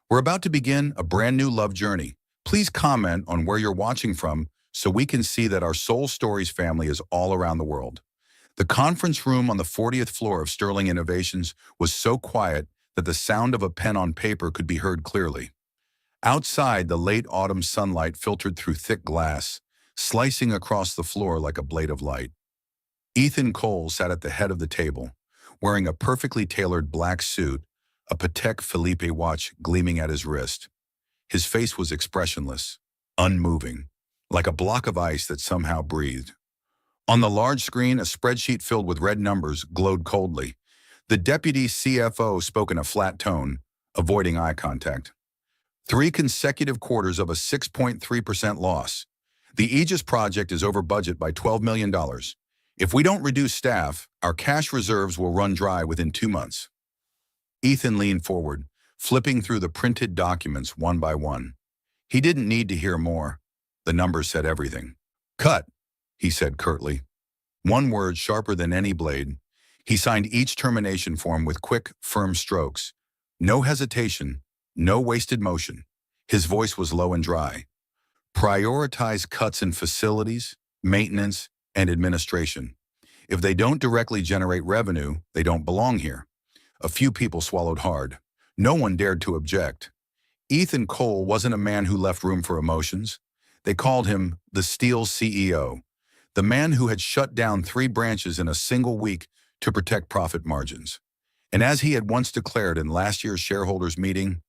We're about to begin a brand new love journey. Please comment on where you're watching from so we can see that our Soul Stories family is all around the world. The conference room on the 40th floor of Sterling Innovations was so quiet that the sound of a pen on paper could be heard clearly. Outside, the late autumn sunlight filtered through thick glass, slicing across the floor like a blade of light. Ethan Cole sat at the head of the table, wearing a perfectly tailored black suit, a Patek Philippe watch gleaming at his wrist. His face was expressionless, unmoving, like a block of ice that somehow breathed. On the large screen, a spreadsheet filled with red numbers glowed coldly. The deputy CFO spoke in a flat tone, avoiding eye contact. 3 consecutive quarters of a 6.3% loss. The Aegis project is over budget by $12 million. If we don't reduce staff, our cash reserves will run dry within 2 months. Ethan leaned forward, flipping through the printed documents one by one. He didn't need to hear more. The numbers said everything. "Cut," he said curtly. One word sharper than any blade. He signed each termination form with quick, firm strokes. No hesitation, no wasted motion. His voice was low and dry. Prioritize cuts in facilities, maintenance, and administration. If they don't directly generate revenue, they don't belong here. A few people swallowed hard. No one dared to object. Ethan Cole wasn't a man who left room for emotions. They called him the Steel CEO, the man who had shut down 3 branches in a single week to protect profit margins. And as he had once declared in last year's shareholders meeting,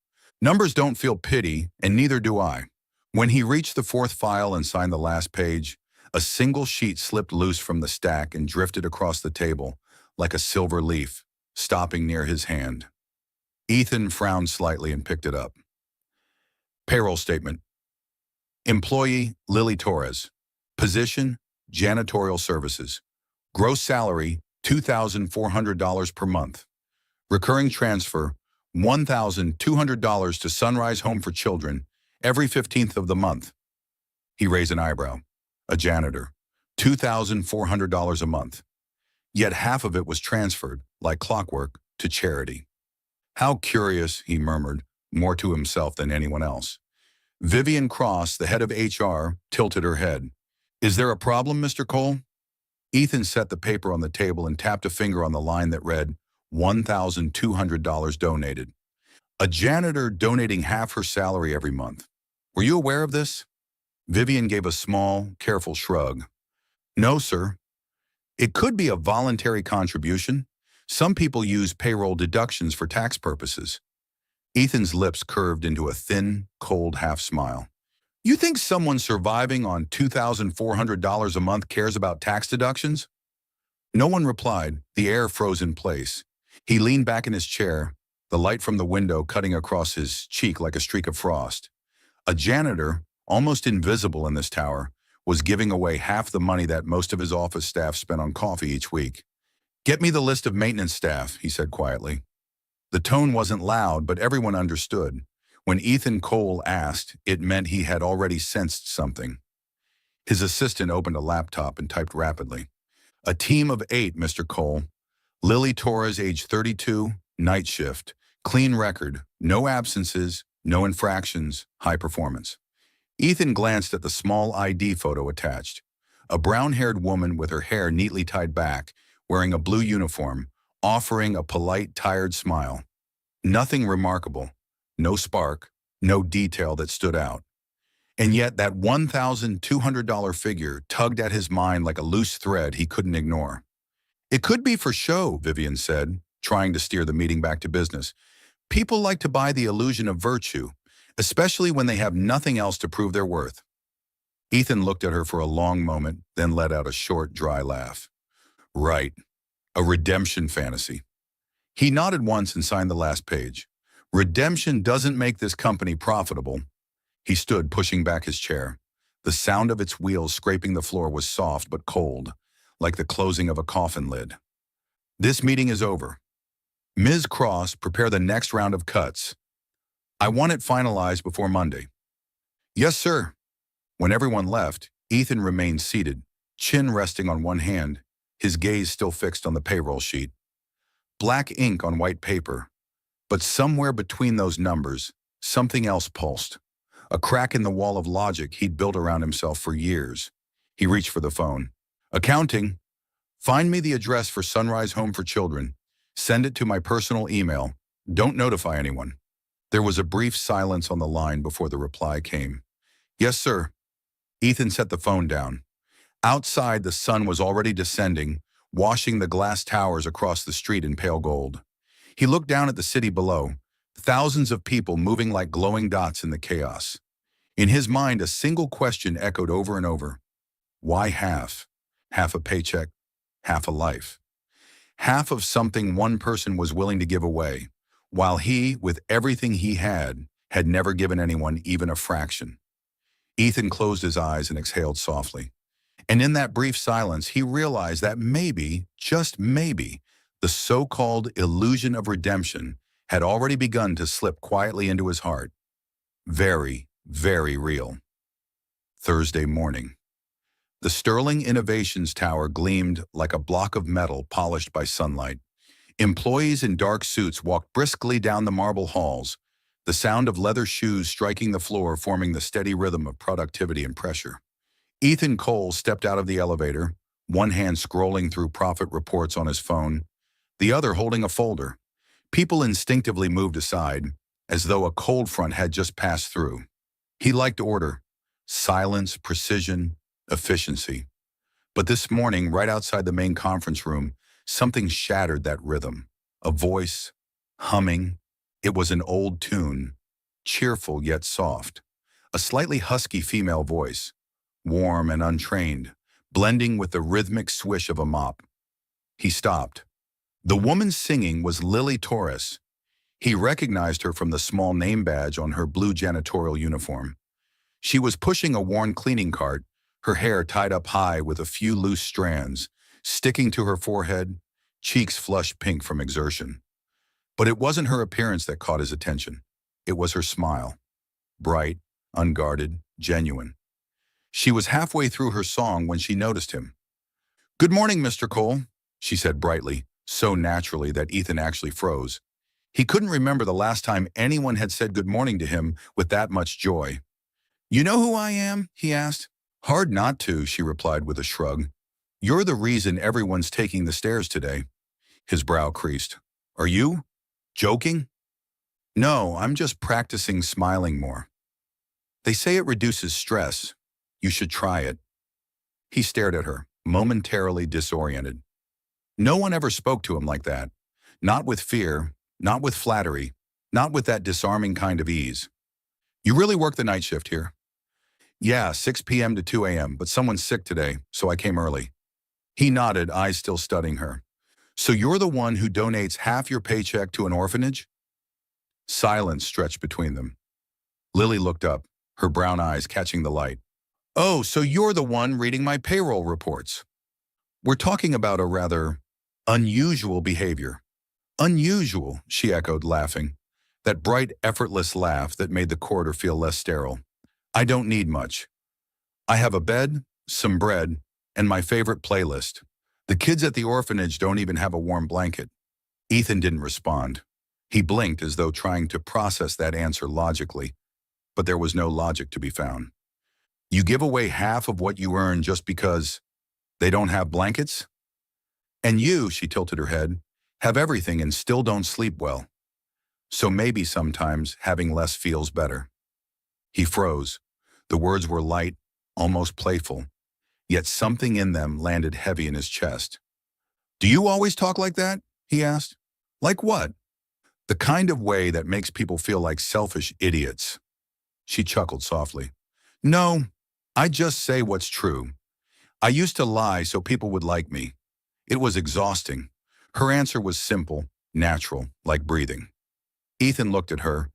numbers don't feel pity, and neither do I. When he reached the 4th file and signed the last page, a single sheet slipped loose from the stack and drifted across the table like a silver leaf, stopping near his hand. Ethan frowned slightly and picked it up. Payroll statement. Employee, Lily Torres. Position, janitorial services. Gross salary, $2,400 per month. Recurring transfer, $1,200 to Sunrise Home for Children every 15th of the month. He raised an eyebrow. A janitor, $2,400 a month. Yet half of it was transferred, like clockwork, to charity. How curious, he murmured, more to himself than anyone else. Vivian Cross, the head of HR, tilted her head. "Is there a problem, Mr. Cole?" Ethan set the paper on the table and tapped a finger on the line that read, $1,200 donated. A janitor donating half her salary every month. Were you aware of this? Vivian gave a small, careful shrug. "No, sir. It could be a voluntary contribution. Some people use payroll deductions for tax purposes." Ethan's lips curved into a thin, cold half-smile. "You think someone surviving on $2,400 a month cares about tax deductions?" No one replied. The air froze in place. He leaned back in his chair, the light from the window cutting across his cheek like a streak of frost. A janitor, almost invisible in this tower, was giving away half the money that most of his office staff spent on coffee each week. "Get me the list of maintenance staff," he said quietly. The tone wasn't loud, but everyone understood. When Ethan Cole asked, it meant he had already sensed something. His assistant opened a laptop and typed rapidly. "A team of 8, Mr. Cole. Lily Torres, age 32, night shift. Clean record, no absences, no infractions, high performance." Ethan glanced at the small ID photo attached. A brown-haired woman with her hair neatly tied back, wearing a blue uniform, offering a polite, tired smile. Nothing remarkable, no spark, no detail that stood out. And yet that $1,200 figure tugged at his mind like a loose thread he couldn't ignore. "It could be for show," Vivian said, trying to steer the meeting back to business. "People like to buy the illusion of virtue, especially when they have nothing else to prove their worth." Ethan looked at her for a long moment, then let out a short, dry laugh. "Right. A redemption fantasy." He nodded once and signed the last page. "Redemption doesn't make this company profitable." He stood, pushing back his chair. The sound of its wheels scraping the floor was soft but cold, like the closing of a coffin lid. "This meeting is over. Ms. Cross, prepare the next round of cuts. I want it finalized before Monday." "Yes, sir." When everyone left, Ethan remained seated, chin resting on one hand, his gaze still fixed on the payroll sheet. Black ink on white paper, but somewhere between those numbers, something else pulsed. A crack in the wall of logic he'd built around himself for years. He reached for the phone. Accounting. Find me the address for Sunrise Home for Children. Send it to my personal email. Don't notify anyone. There was a brief silence on the line before the reply came. Yes, sir. Ethan set the phone down. Outside, the sun was already descending, washing the glass towers across the street in pale gold. He looked down at the city below, thousands of people moving like glowing dots in the chaos. In his mind, a single question echoed over and over. Why half? Half a paycheck, half a life. Half of something one person was willing to give away, while he, with everything he had never given anyone even a fraction. Ethan closed his eyes and exhaled softly. And in that brief silence, he realized that maybe, just maybe, the so-called illusion of redemption had already begun to slip quietly into his heart. Very, very real. Thursday morning. The Sterling Innovations Tower gleamed like a block of metal polished by sunlight. Employees in dark suits walked briskly down the marble halls, the sound of leather shoes striking the floor forming the steady rhythm of productivity and pressure. Ethan Cole stepped out of the elevator, one hand scrolling through profit reports on his phone, the other holding a folder. People instinctively moved aside, as though a cold front had just passed through. He liked order, silence, precision, efficiency. But this morning, right outside the main conference room, something shattered that rhythm. A voice, humming. It was an old tune, cheerful yet soft. A slightly husky female voice, warm and untrained, blending with the rhythmic swish of a mop. He stopped. The woman singing was Lily Torres. He recognized her from the small name badge on her blue janitorial uniform. She was pushing a worn cleaning cart, her hair tied up high with a few loose strands, sticking to her forehead, cheeks flushed pink from exertion. But it wasn't her appearance that caught his attention. It was her smile. Bright, unguarded, genuine. She was halfway through her song when she noticed him. "Good morning, Mr. Cole," she said brightly, so naturally that Ethan actually froze. He couldn't remember the last time anyone had said good morning to him with that much joy. "You know who I am?" he asked. "Hard not to," she replied with a shrug. "You're the reason everyone's taking the stairs today." His brow creased. "Are you? Joking?" "No, I'm just practicing smiling more. They say it reduces stress. You should try it." He stared at her, momentarily disoriented. No one ever spoke to him like that. Not with fear, not with flattery, not with that disarming kind of ease. "You really work the night shift here?" "Yeah, 6 p.m. to 2 a.m., but someone's sick today, so I came early." He nodded, eyes still studying her. "So you're the one who donates half your paycheck to an orphanage?" Silence stretched between them. Lily looked up, her brown eyes catching the light. "Oh, so you're the one reading my payroll reports." "We're talking about a rather unusual behavior." "Unusual," she echoed, laughing. That bright, effortless laugh that made the corridor feel less sterile. "I don't need much. I have a bed, some bread, and my favorite playlist. The kids at the orphanage don't even have a warm blanket." Ethan didn't respond. He blinked as though trying to process that answer logically, but there was no logic to be found. "You give away half of what you earn just because they don't have blankets? And you," she tilted her head, "have everything and still don't sleep well. So maybe sometimes having less feels better." He froze. The words were light, almost playful, yet something in them landed heavy in his chest. "Do you always talk like that?" he asked. "Like what?" "The kind of way that makes people feel like selfish idiots." She chuckled softly. "No, I just say what's true. I used to lie so people would like me. It was exhausting." Her answer was simple, natural, like breathing. Ethan looked at her,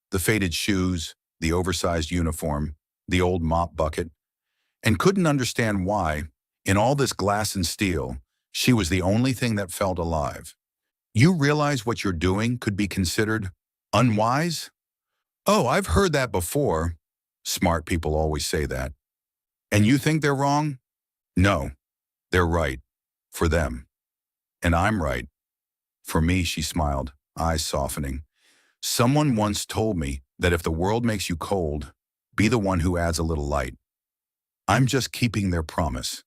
the faded shoes, the oversized uniform, the old mop bucket, and couldn't understand why, in all this glass and steel, she was the only thing that felt alive. "You realize what you're doing could be considered unwise?" "Oh, I've heard that before. Smart people always say that." "And you think they're wrong?" "No, they're right. For them. And I'm right. For me," she smiled, eyes softening. "Someone once told me that if the world makes you cold, be the one who adds a little light. I'm just keeping their promise.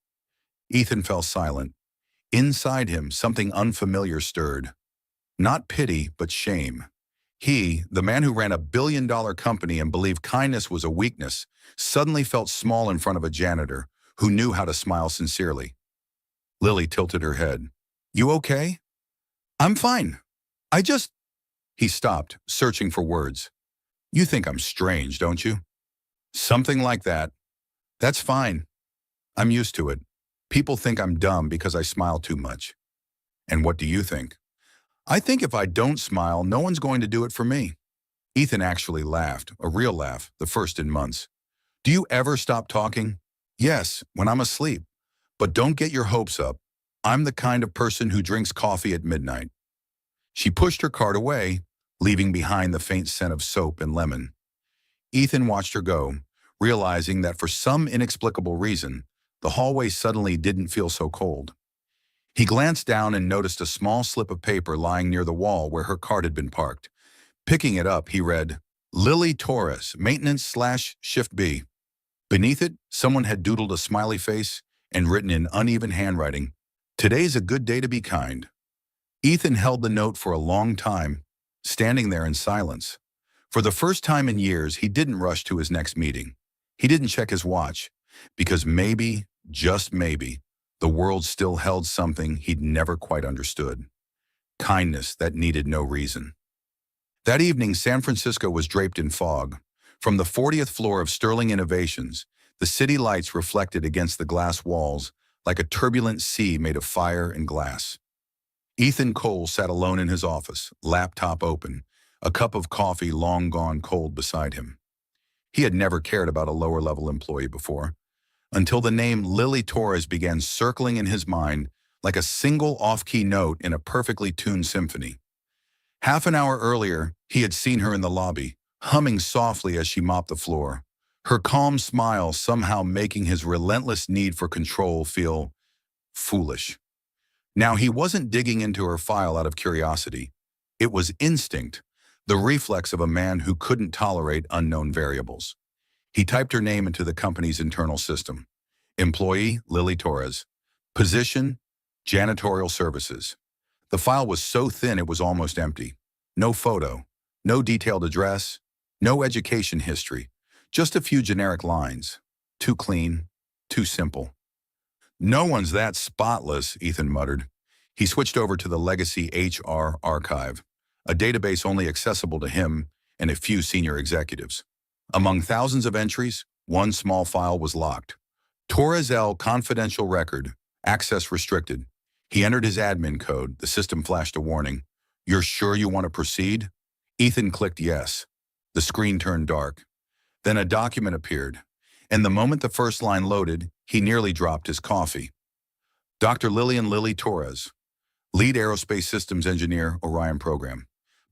Ethan fell silent. Inside him, something unfamiliar stirred. Not pity, but shame. He, the man who ran a billion-dollar company and believed kindness was a weakness, suddenly felt small in front of a janitor who knew how to smile sincerely. Lily tilted her head. You okay? I'm fine. I just... He stopped, searching for words. You think I'm strange, don't you? Something like that. That's fine. I'm used to it. People think I'm dumb because I smile too much. And what do you think? I think if I don't smile, no one's going to do it for me. Ethan actually laughed, a real laugh, the first in months. Do you ever stop talking? Yes, when I'm asleep. But don't get your hopes up. I'm the kind of person who drinks coffee at midnight. She pushed her cart away, leaving behind the faint scent of soap and lemon. Ethan watched her go, realizing that for some inexplicable reason, the hallway suddenly didn't feel so cold. He glanced down and noticed a small slip of paper lying near the wall where her cart had been parked. Picking it up, he read, Lily Torres, maintenance/shift B. Beneath it, someone had doodled a smiley face and written in uneven handwriting, Today's a good day to be kind. Ethan held the note for a long time, standing there in silence. For the first time in years, he didn't rush to his next meeting. He didn't check his watch, because maybe, just maybe, the world still held something he'd never quite understood. Kindness that needed no reason. That evening, San Francisco was draped in fog. From the 40th floor of Sterling Innovations, the city lights reflected against the glass walls like a turbulent sea made of fire and glass. Ethan Cole sat alone in his office, laptop open, a cup of coffee long gone cold beside him. He had never cared about a lower-level employee before, until the name Lily Torres began circling in his mind like a single off-key note in a perfectly tuned symphony. Half an hour earlier, he had seen her in the lobby, humming softly as she mopped the floor, her calm smile somehow making his relentless need for control feel foolish. Now, he wasn't digging into her file out of curiosity. It was instinct, the reflex of a man who couldn't tolerate unknown variables. He typed her name into the company's internal system. Employee, Lily Torres. Position, janitorial services. The file was so thin it was almost empty. No photo, no detailed address, no education history, just a few generic lines. Too clean, too simple. No one's that spotless, Ethan muttered. He switched over to the legacy HR archive, a database only accessible to him and a few senior executives. Among thousands of entries, one small file was locked. Torres L. Confidential Record, access restricted. He entered his admin code. The system flashed a warning. You're sure you want to proceed? Ethan clicked yes. The screen turned dark. Then a document appeared, and the moment the first line loaded, he nearly dropped his coffee. Dr. Lillian Lily Torres, Lead Aerospace Systems Engineer, Orion Program.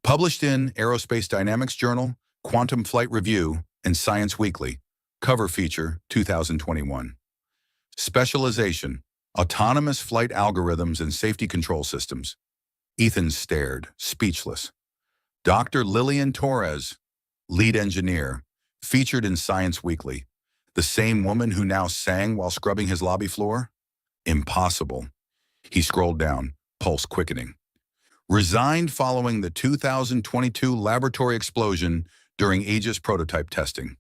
Published in Aerospace Dynamics Journal, Quantum Flight Review, and Science Weekly. Cover feature, 2021. Specialization, Autonomous Flight Algorithms and Safety Control Systems. Ethan stared, speechless. Dr. Lillian Torres, Lead Engineer, featured in Science Weekly. The same woman who now sang while scrubbing his lobby floor? Impossible. He scrolled down, pulse quickening. Resigned following the 2022 laboratory explosion during Aegis prototype testing.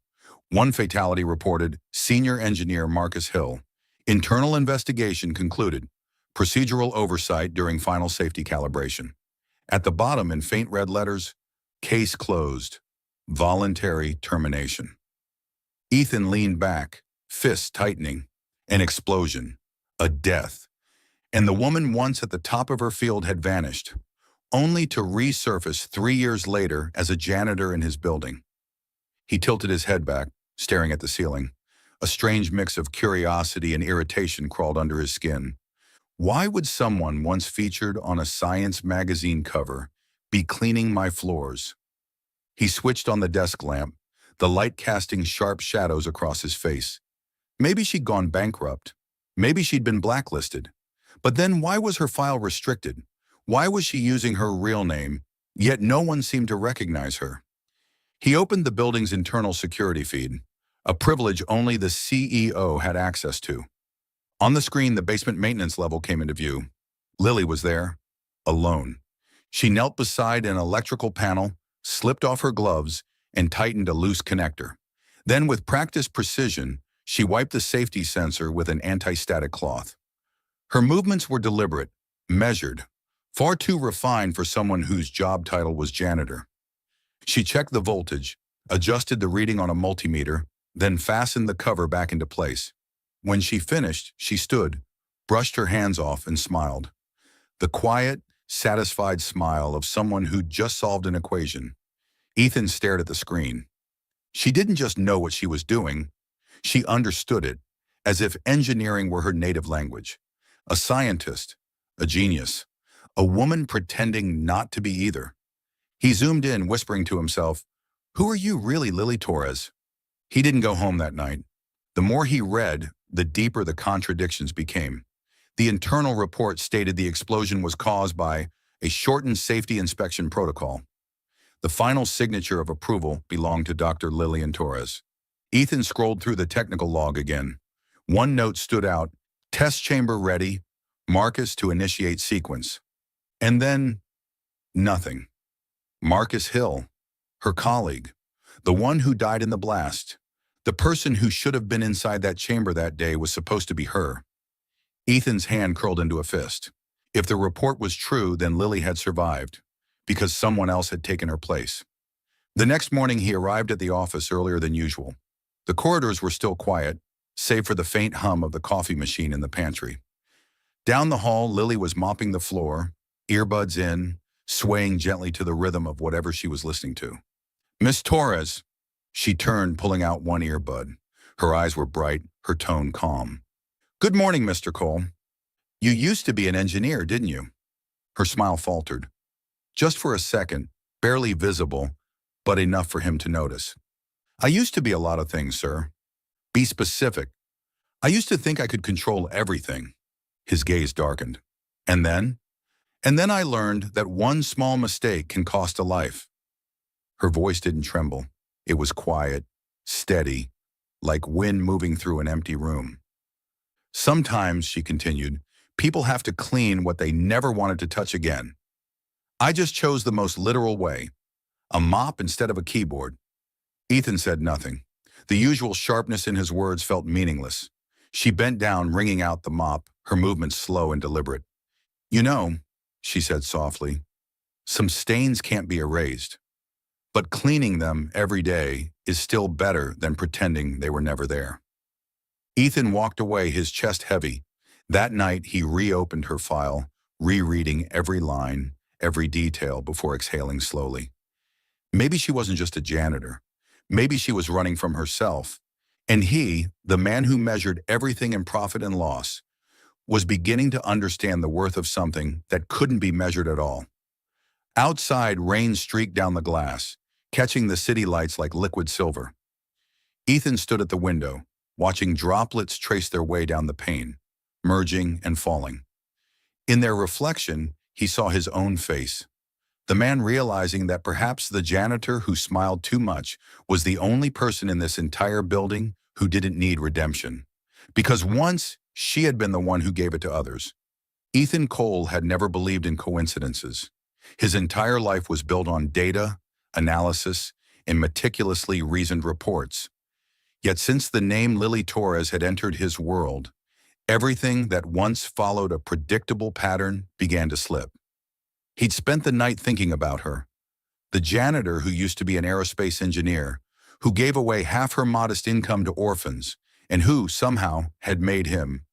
One fatality reported, Senior Engineer Marcus Hill. Internal investigation concluded. Procedural oversight during final safety calibration. At the bottom in faint red letters, case closed. Voluntary termination. Ethan leaned back, fists tightening. An explosion. A death. And the woman once at the top of her field had vanished, only to resurface 3 years later as a janitor in his building. He tilted his head back, staring at the ceiling. A strange mix of curiosity and irritation crawled under his skin. Why would someone once featured on a science magazine cover be cleaning my floors? He switched on the desk lamp, the light casting sharp shadows across his face. Maybe she'd gone bankrupt. Maybe she'd been blacklisted. But then why was her file restricted? Why was she using her real name, yet no one seemed to recognize her? He opened the building's internal security feed, a privilege only the CEO had access to. On the screen, the basement maintenance level came into view. Lily was there, alone. She knelt beside an electrical panel, slipped off her gloves, and tightened a loose connector. Then, with practiced precision, she wiped the safety sensor with an anti-static cloth. Her movements were deliberate, measured, far too refined for someone whose job title was janitor. She checked the voltage, adjusted the reading on a multimeter, then fastened the cover back into place. When she finished, she stood, brushed her hands off, and smiled. The quiet, satisfied smile of someone who'd just solved an equation. Ethan stared at the screen. She didn't just know what she was doing, she understood it, as if engineering were her native language. A scientist, a genius, a woman pretending not to be either. He zoomed in, whispering to himself, "Who are you really, Lily Torres?" He didn't go home that night. The more he read, the deeper the contradictions became. The internal report stated the explosion was caused by a shortened safety inspection protocol. The final signature of approval belonged to Dr. Lillian Torres. Ethan scrolled through the technical log again. One note stood out: test chamber ready, Marcus to initiate sequence. And then, nothing. Marcus Hill, her colleague, the one who died in the blast, the person who should have been inside that chamber that day, was supposed to be her. Ethan's hand curled into a fist. If the report was true, then Lily had survived, because someone else had taken her place. The next morning, he arrived at the office earlier than usual. The corridors were still quiet, save for the faint hum of the coffee machine in the pantry. Down the hall, Lily was mopping the floor, earbuds in, swaying gently to the rhythm of whatever she was listening to. "Miss Torres." She turned, pulling out one earbud. Her eyes were bright, her tone calm. "Good morning, Mr. Cole. You used to be an engineer, didn't you?" Her smile faltered. Just for a second, barely visible, but enough for him to notice. "I used to be a lot of things, sir. Be specific." "I used to think I could control everything." His gaze darkened. "And then? And then I learned that one small mistake can cost a life." Her voice didn't tremble. It was quiet, steady, like wind moving through an empty room. "Sometimes," she continued, "people have to clean what they never wanted to touch again. I just chose the most literal way, a mop instead of a keyboard." Ethan said nothing. The usual sharpness in his words felt meaningless. She bent down, wringing out the mop, her movements slow and deliberate. "You know," she said softly, "some stains can't be erased. But cleaning them every day is still better than pretending they were never there." Ethan walked away, his chest heavy. That night, he reopened her file, rereading every line, every detail before exhaling slowly. Maybe she wasn't just a janitor. Maybe she was running from herself. And he, the man who measured everything in profit and loss, was beginning to understand the worth of something that couldn't be measured at all. Outside, rain streaked down the glass, catching the city lights like liquid silver. Ethan stood at the window, watching droplets trace their way down the pane, merging and falling. In their reflection, he saw his own face. The man realizing that perhaps the janitor who smiled too much was the only person in this entire building who didn't need redemption. Because once, she had been the one who gave it to others. Ethan Cole had never believed in coincidences. His entire life was built on data, analysis, and meticulously reasoned reports. Yet since the name Lily Torres had entered his world, everything that once followed a predictable pattern began to slip. He'd spent the night thinking about her, the janitor who used to be an aerospace engineer, who gave away half her modest income to orphans, and who, somehow, had made him.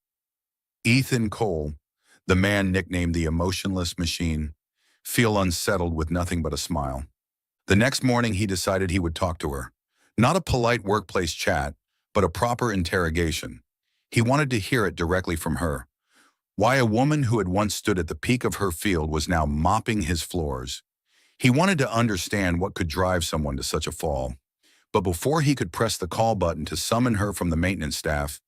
Ethan Cole, the man nicknamed the Emotionless Machine, feel unsettled with nothing but a smile. The next morning, he decided he would talk to her. Not a polite workplace chat, but a proper interrogation. He wanted to hear it directly from her. Why a woman who had once stood at the peak of her field was now mopping his floors. He wanted to understand what could drive someone to such a fall. But before he could press the call button to summon her from the maintenance staff,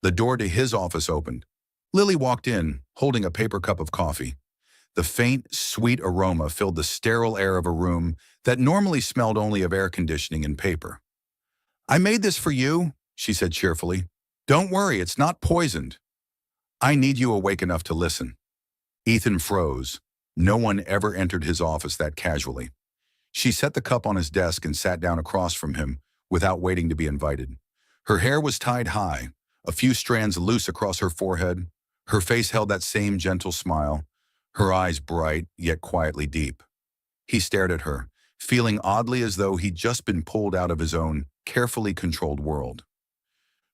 the door to his office opened. Lily walked in, holding a paper cup of coffee. The faint, sweet aroma filled the sterile air of a room that normally smelled only of air conditioning and paper. "I made this for you," she said cheerfully. "Don't worry, it's not poisoned. I need you awake enough to listen." Ethan froze. No one ever entered his office that casually. She set the cup on his desk and sat down across from him without waiting to be invited. Her hair was tied high, a few strands loose across her forehead. Her face held that same gentle smile, her eyes bright yet quietly deep. He stared at her, feeling oddly as though he'd just been pulled out of his own carefully controlled world.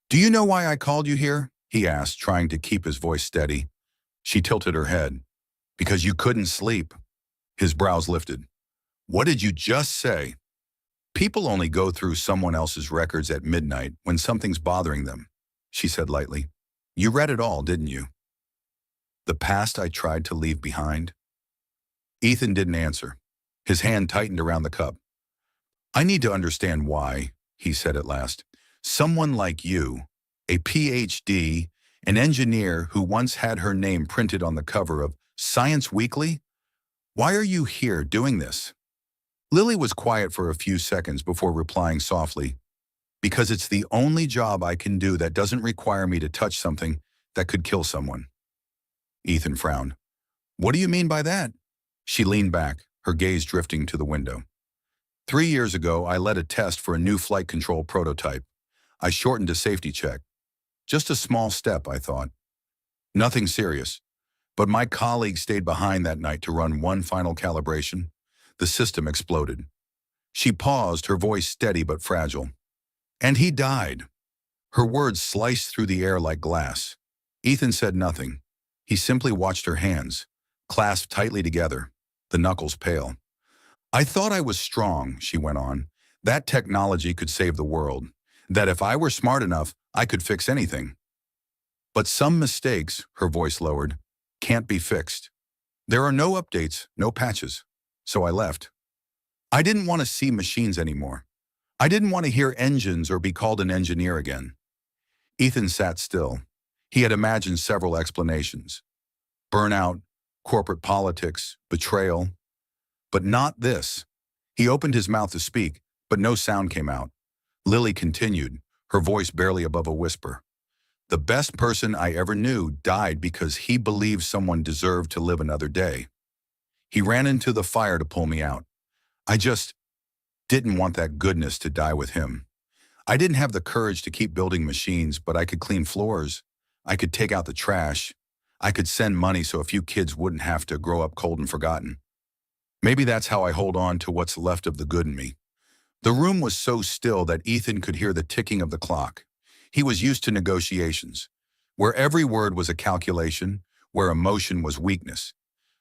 "Do you know why I called you here?" he asked, trying to keep his voice steady. She tilted her head. "Because you couldn't sleep." His brows lifted. "What did you just say?" "People only go through someone else's records at midnight when something's bothering them," she said lightly. "You read it all, didn't you? The past I tried to leave behind?" Ethan didn't answer. His hand tightened around the cup. "I need to understand why," he said at last. "Someone like you, a PhD, an engineer who once had her name printed on the cover of Science Weekly? Why are you here doing this?" Lily was quiet for a few seconds before replying softly, "Because it's the only job I can do that doesn't require me to touch something that could kill someone." Ethan frowned. "What do you mean by that?" She leaned back, her gaze drifting to the window. 3 years ago, I led a test for a new flight control prototype. I shortened a safety check. Just a small step, I thought. Nothing serious. But my colleague stayed behind that night to run one final calibration. The system exploded. She paused, her voice steady but fragile. "And he died." Her words sliced through the air like glass. Ethan said nothing. He simply watched her hands, clasped tightly together, the knuckles pale. "I thought I was strong," she went on. "That technology could save the world. That if I were smart enough, I could fix anything. But some mistakes," her voice lowered, "can't be fixed. There are no updates, no patches. So I left. I didn't want to see machines anymore. I didn't want to hear engines or be called an engineer again." Ethan sat still. He had imagined several explanations. Burnout, corporate politics, betrayal. But not this. He opened his mouth to speak, but no sound came out. Lily continued, her voice barely above a whisper. "The best person I ever knew died because he believed someone deserved to live another day. He ran into the fire to pull me out. I just didn't want that goodness to die with him. I didn't have the courage to keep building machines, but I could clean floors. I could take out the trash. I could send money so a few kids wouldn't have to grow up cold and forgotten. Maybe that's how I hold on to what's left of the good in me." The room was so still that Ethan could hear the ticking of the clock. He was used to negotiations, where every word was a calculation, where emotion was weakness.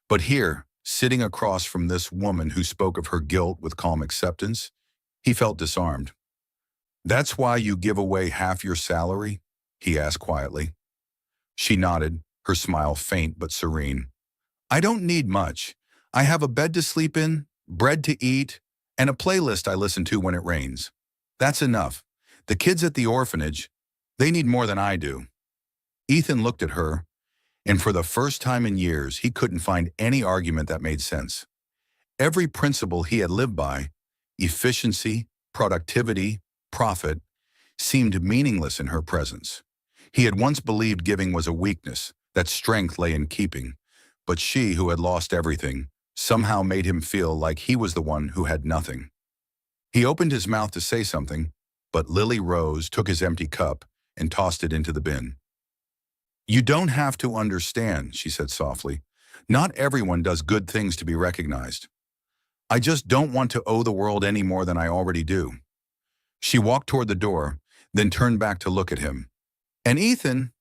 But here, sitting across from this woman who spoke of her guilt with calm acceptance, he felt disarmed. "That's why you give away half your salary?" he asked quietly. She nodded, her smile faint but serene. "I don't need much. I have a bed to sleep in, bread to eat, and a playlist I listen to when it rains. That's enough. The kids at the orphanage, they need more than I do." Ethan looked at her, and for the first time in years, he couldn't find any argument that made sense. Every principle he had lived by, efficiency, productivity, profit, seemed meaningless in her presence. He had once believed giving was a weakness, that strength lay in keeping, but she, who had lost everything, somehow made him feel like he was the one who had nothing. He opened his mouth to say something, but Lily rose, took his empty cup, and tossed it into the bin. "You don't have to understand," she said softly. "Not everyone does good things to be recognized. I just don't want to owe the world any more than I already do." She walked toward the door, then turned back to look at him. "And Ethan,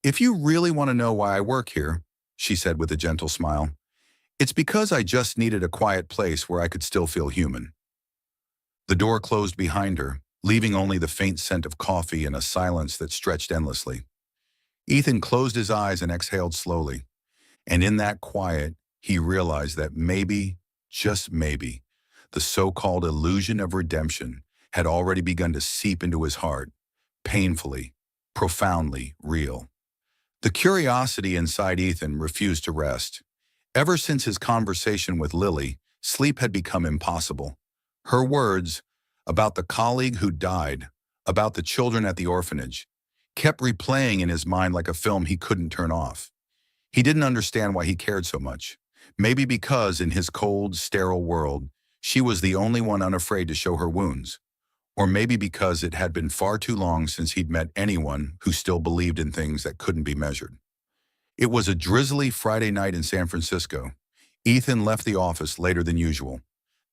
if you really want to know why I work here," she said with a gentle smile, "it's because I just needed a quiet place where I could still feel human." The door closed behind her, leaving only the faint scent of coffee and a silence that stretched endlessly. Ethan closed his eyes and exhaled slowly, and in that quiet, he realized that maybe, just maybe, the so-called illusion of redemption had already begun to seep into his heart, painfully, profoundly real. The curiosity inside Ethan refused to rest. Ever since his conversation with Lily, sleep had become impossible. Her words about the colleague who died, about the children at the orphanage, kept replaying in his mind like a film he couldn't turn off. He didn't understand why he cared so much. Maybe because in his cold, sterile world, she was the only one unafraid to show her wounds. Or maybe because it had been far too long since he'd met anyone who still believed in things that couldn't be measured. It was a drizzly Friday night in San Francisco. Ethan left the office later than usual.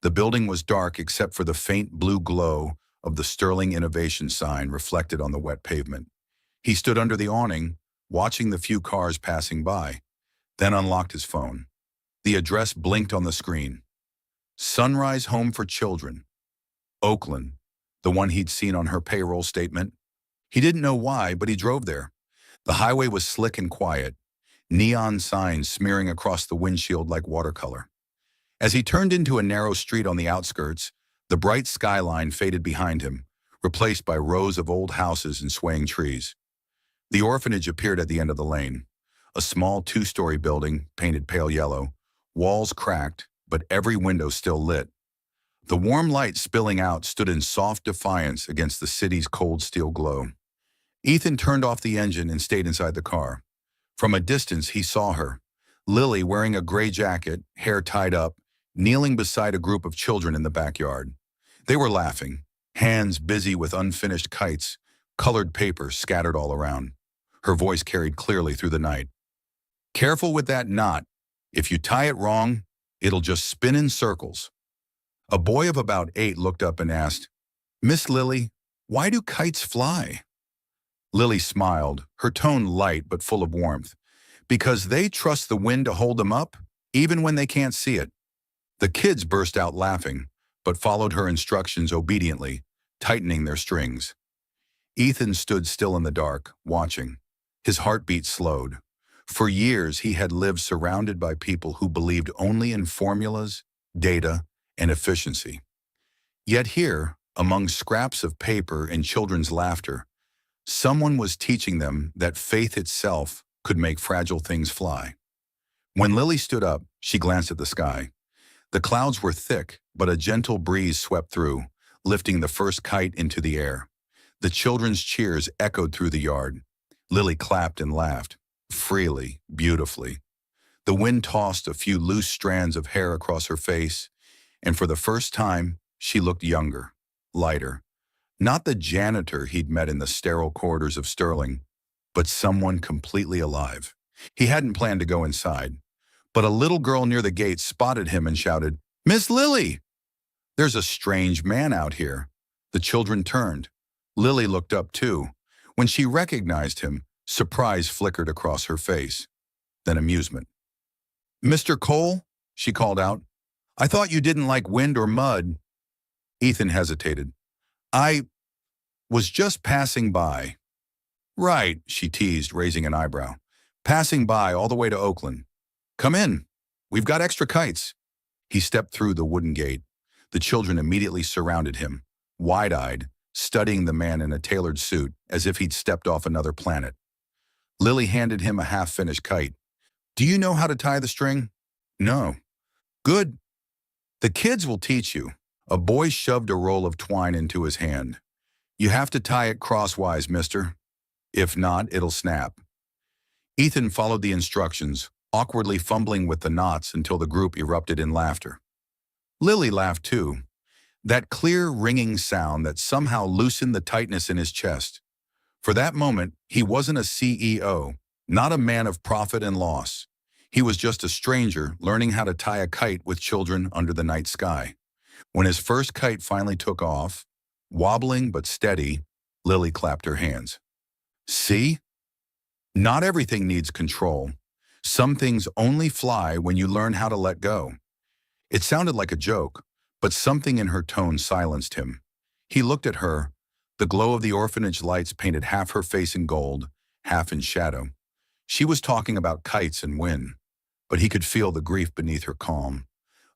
The building was dark except for the faint blue glow of the Sterling Innovation sign reflected on the wet pavement. He stood under the awning, watching the few cars passing by, then unlocked his phone. The address blinked on the screen. Sunrise Home for Children. Oakland, the one he'd seen on her payroll statement. He didn't know why, but he drove there. The highway was slick and quiet, neon signs smearing across the windshield like watercolor. As he turned into a narrow street on the outskirts, the bright skyline faded behind him, replaced by rows of old houses and swaying trees. The orphanage appeared at the end of the lane, a small two-story building painted pale yellow, walls cracked, but every window still lit. The warm light spilling out stood in soft defiance against the city's cold steel glow. Ethan turned off the engine and stayed inside the car. From a distance, he saw her, Lily wearing a gray jacket, hair tied up, kneeling beside a group of children in the backyard. They were laughing, hands busy with unfinished kites, colored paper scattered all around. Her voice carried clearly through the night. "Careful with that knot. If you tie it wrong, it'll just spin in circles." A boy of about 8 looked up and asked, "Miss Lily, why do kites fly?" Lily smiled, her tone light but full of warmth. "Because they trust the wind to hold them up, even when they can't see it." The kids burst out laughing, but followed her instructions obediently, tightening their strings. Ethan stood still in the dark, watching. His heartbeat slowed. For years, he had lived surrounded by people who believed only in formulas, data, and efficiency. Yet here, among scraps of paper and children's laughter, someone was teaching them that faith itself could make fragile things fly. When Lily stood up, she glanced at the sky. The clouds were thick, but a gentle breeze swept through, lifting the first kite into the air. The children's cheers echoed through the yard. Lily clapped and laughed, freely, beautifully. The wind tossed a few loose strands of hair across her face, and for the first time, she looked younger, lighter. Not the janitor he'd met in the sterile corridors of Sterling, but someone completely alive. He hadn't planned to go inside, but a little girl near the gate spotted him and shouted, "Miss Lily! There's a strange man out here." The children turned. Lily looked up too. When she recognized him, surprise flickered across her face, then amusement. "Mr. Cole," she called out, "I thought you didn't like wind or mud." Ethan hesitated. "I was just passing by." "Right," she teased, raising an eyebrow. "Passing by all the way to Oakland. Come in. We've got extra kites." He stepped through the wooden gate. The children immediately surrounded him, wide-eyed, studying the man in a tailored suit as if he'd stepped off another planet. Lily handed him a half-finished kite. "Do you know how to tie the string?" "No." "Good. The kids will teach you." A boy shoved a roll of twine into his hand. "You have to tie it crosswise, mister. If not, it'll snap." Ethan followed the instructions, awkwardly fumbling with the knots until the group erupted in laughter. Lily laughed too, that clear, ringing sound that somehow loosened the tightness in his chest. For that moment, he wasn't a CEO, not a man of profit and loss. He was just a stranger learning how to tie a kite with children under the night sky. When his first kite finally took off, wobbling but steady, Lily clapped her hands. "See? Not everything needs control. Some things only fly when you learn how to let go." It sounded like a joke, but something in her tone silenced him. He looked at her. The glow of the orphanage lights painted half her face in gold, half in shadow. She was talking about kites and wind, but he could feel the grief beneath her calm,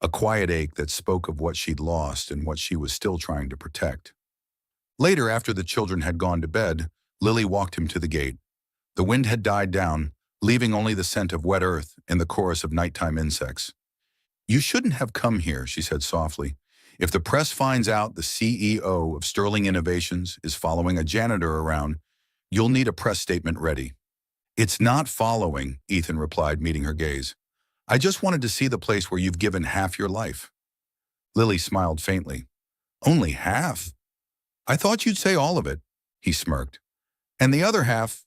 a quiet ache that spoke of what she'd lost and what she was still trying to protect. Later, after the children had gone to bed, Lily walked him to the gate. The wind had died down, leaving only the scent of wet earth and the chorus of nighttime insects. "You shouldn't have come here," she said softly. "If the press finds out the CEO of Sterling Innovations is following a janitor around, you'll need a press statement ready." "It's not following," Ethan replied, meeting her gaze. "I just wanted to see the place where you've given half your life." Lily smiled faintly. "Only half? I thought you'd say all of it," he smirked. "And the other half,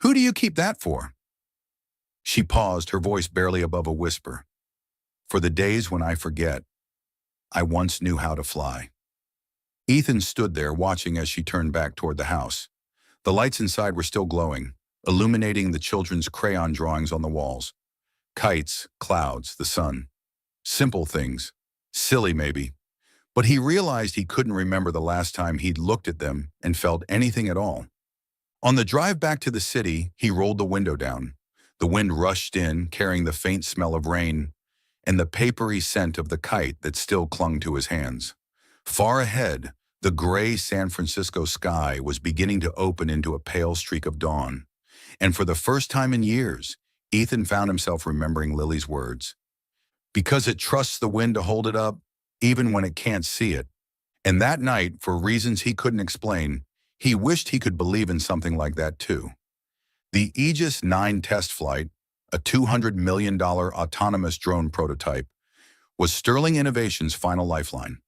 who do you keep that for?" She paused, her voice barely above a whisper. "For the days when I forget, I once knew how to fly." Ethan stood there, watching as she turned back toward the house. The lights inside were still glowing, illuminating the children's crayon drawings on the walls. Kites, clouds, the sun. Simple things. Silly, maybe. But he realized he couldn't remember the last time he'd looked at them and felt anything at all. On the drive back to the city, he rolled the window down. The wind rushed in, carrying the faint smell of rain and the papery scent of the kite that still clung to his hands. Far ahead, the gray San Francisco sky was beginning to open into a pale streak of dawn. And for the first time in years, Ethan found himself remembering Lily's words. "Because it trusts the wind to hold it up, even when it can't see it." And that night, for reasons he couldn't explain, he wished he could believe in something like that too. The Aegis 9 test flight, a $200 million autonomous drone prototype, was Sterling Innovations' final lifeline.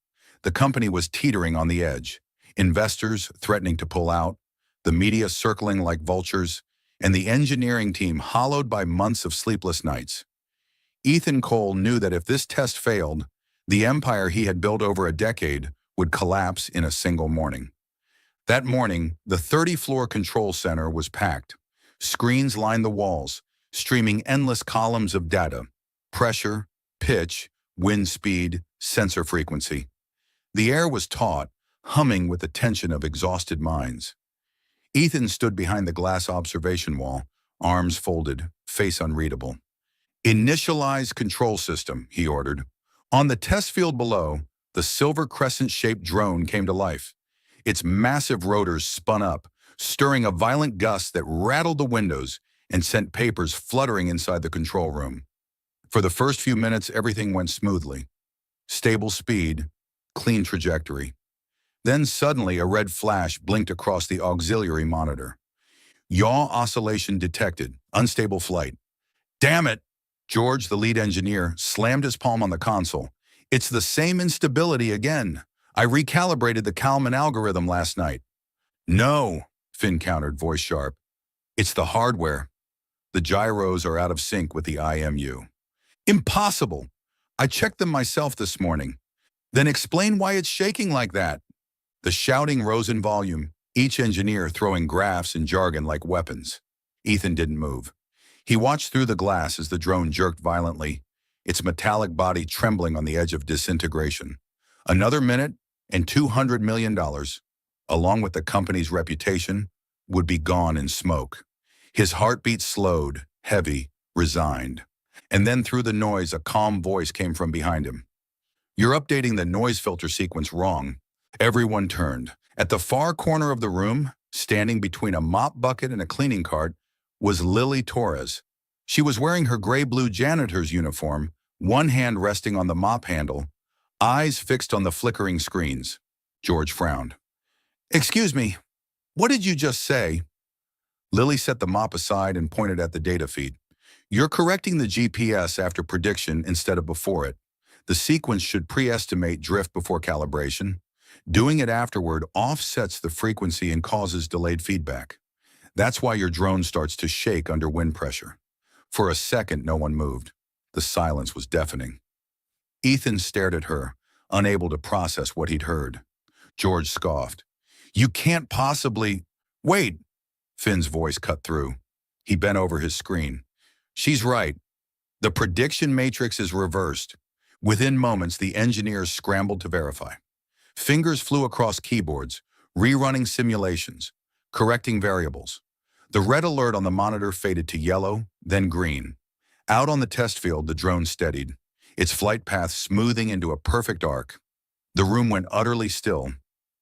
The company was teetering on the edge, investors threatening to pull out, the media circling like vultures, and the engineering team hollowed by months of sleepless nights. Ethan Cole knew that if this test failed, the empire he had built over a decade would collapse in a single morning. That morning, the 30-floor control center was packed. Screens lined the walls, streaming endless columns of data: pressure, pitch, wind speed, sensor frequency. The air was taut, humming with the tension of exhausted minds. Ethan stood behind the glass observation wall, arms folded, face unreadable. "Initialize control system," he ordered. On the test field below, the silver crescent-shaped drone came to life. Its massive rotors spun up, stirring a violent gust that rattled the windows and sent papers fluttering inside the control room. For the first few minutes, everything went smoothly. Stable speed, clean trajectory. Then suddenly a red flash blinked across the auxiliary monitor. "Yaw oscillation detected. Unstable flight." "Damn it!" George, the lead engineer, slammed his palm on the console. "It's the same instability again. I recalibrated the Kalman algorithm last night." "No," Finn countered, voice sharp. "It's the hardware. The gyros are out of sync with the IMU." "Impossible! I checked them myself this morning." "Then explain why it's shaking like that." The shouting rose in volume, each engineer throwing graphs and jargon like weapons. Ethan didn't move. He watched through the glass as the drone jerked violently, its metallic body trembling on the edge of disintegration. Another minute, and $200 million, along with the company's reputation, would be gone in smoke. His heartbeat slowed, heavy, resigned. And then through the noise, a calm voice came from behind him. "You're updating the noise filter sequence wrong." Everyone turned. At the far corner of the room, standing between a mop bucket and a cleaning cart, was Lily Torres. She was wearing her gray-blue janitor's uniform, one hand resting on the mop handle, eyes fixed on the flickering screens. George frowned. "Excuse me, what did you just say?" Lily set the mop aside and pointed at the data feed. "You're correcting the GPS after prediction instead of before it. The sequence should pre-estimate drift before calibration. Doing it afterward offsets the frequency and causes delayed feedback. That's why your drone starts to shake under wind pressure." For a second, no one moved. The silence was deafening. Ethan stared at her, unable to process what he'd heard. George scoffed. "You can't possibly—" "Wait!" Finn's voice cut through. He bent over his screen. "She's right. The prediction matrix is reversed." Within moments, the engineers scrambled to verify. Fingers flew across keyboards, rerunning simulations, correcting variables. The red alert on the monitor faded to yellow, then green. Out on the test field, the drone steadied, its flight path smoothing into a perfect arc. The room went utterly still.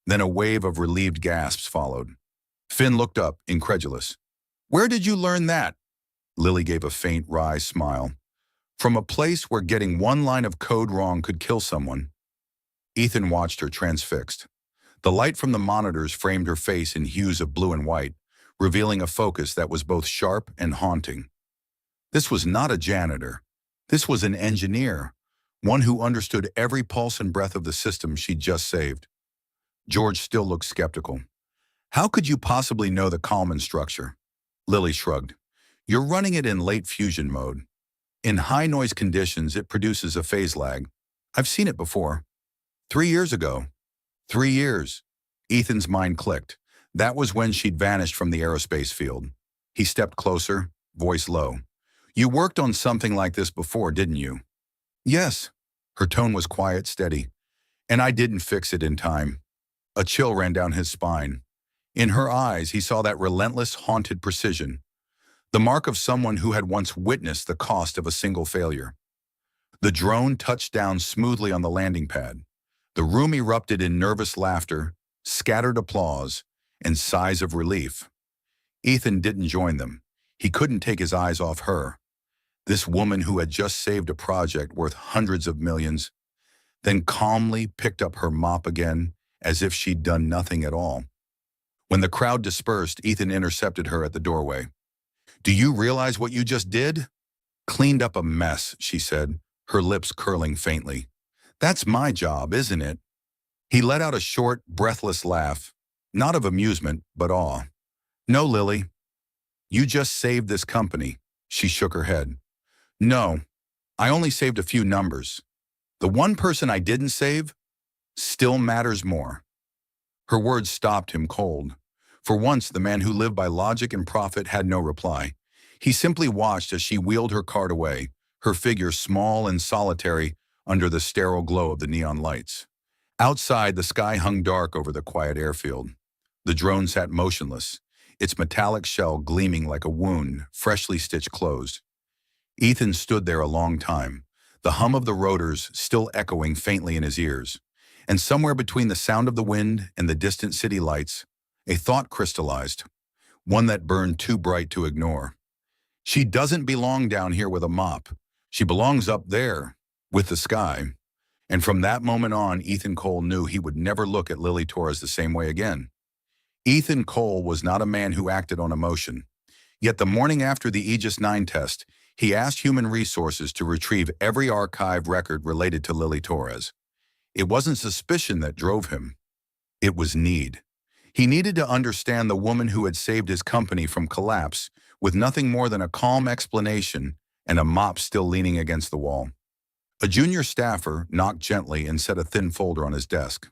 Then a wave of relieved gasps followed. Finn looked up, incredulous. "Where did you learn that?" Lily gave a faint, wry smile. From a place where getting one line of code wrong could kill someone. Ethan watched her transfixed. The light from the monitors framed her face in hues of blue and white, revealing a focus that was both sharp and haunting. This was not a janitor. This was an engineer, one who understood every pulse and breath of the system she'd just saved. George still looked skeptical. How could you possibly know the Kalman structure? Lily shrugged. You're running it in late fusion mode. In high noise conditions, it produces a phase lag. I've seen it before. 3 years ago. 3 years. Ethan's mind clicked. That was when she'd vanished from the aerospace field. He stepped closer, voice low. You worked on something like this before, didn't you? Yes. Her tone was quiet, steady. And I didn't fix it in time. A chill ran down his spine. In her eyes, he saw that relentless, haunted precision. The mark of someone who had once witnessed the cost of a single failure. The drone touched down smoothly on the landing pad. The room erupted in nervous laughter, scattered applause, and sighs of relief. Ethan didn't join them. He couldn't take his eyes off her. This woman who had just saved a project worth hundreds of millions, then calmly picked up her mop again as if she'd done nothing at all. When the crowd dispersed, Ethan intercepted her at the doorway. Do you realize what you just did? Cleaned up a mess, she said, her lips curling faintly. That's my job, isn't it? He let out a short, breathless laugh, not of amusement, but awe. No, Lily. You just saved this company. She shook her head. No, I only saved a few numbers. The one person I didn't save still matters more. Her words stopped him cold. For once, the man who lived by logic and profit had no reply. He simply watched as she wheeled her cart away, her figure small and solitary under the sterile glow of the neon lights. Outside, the sky hung dark over the quiet airfield. The drone sat motionless, its metallic shell gleaming like a wound, freshly stitched closed. Ethan stood there a long time, the hum of the rotors still echoing faintly in his ears. And somewhere between the sound of the wind and the distant city lights, a thought crystallized, one that burned too bright to ignore. She doesn't belong down here with a mop. She belongs up there, with the sky. And from that moment on, Ethan Cole knew he would never look at Lily Torres the same way again. Ethan Cole was not a man who acted on emotion. Yet the morning after the Aegis 9 test, he asked Human Resources to retrieve every archive record related to Lily Torres. It wasn't suspicion that drove him. It was need. He needed to understand the woman who had saved his company from collapse with nothing more than a calm explanation and a mop still leaning against the wall. A junior staffer knocked gently and set a thin folder on his desk.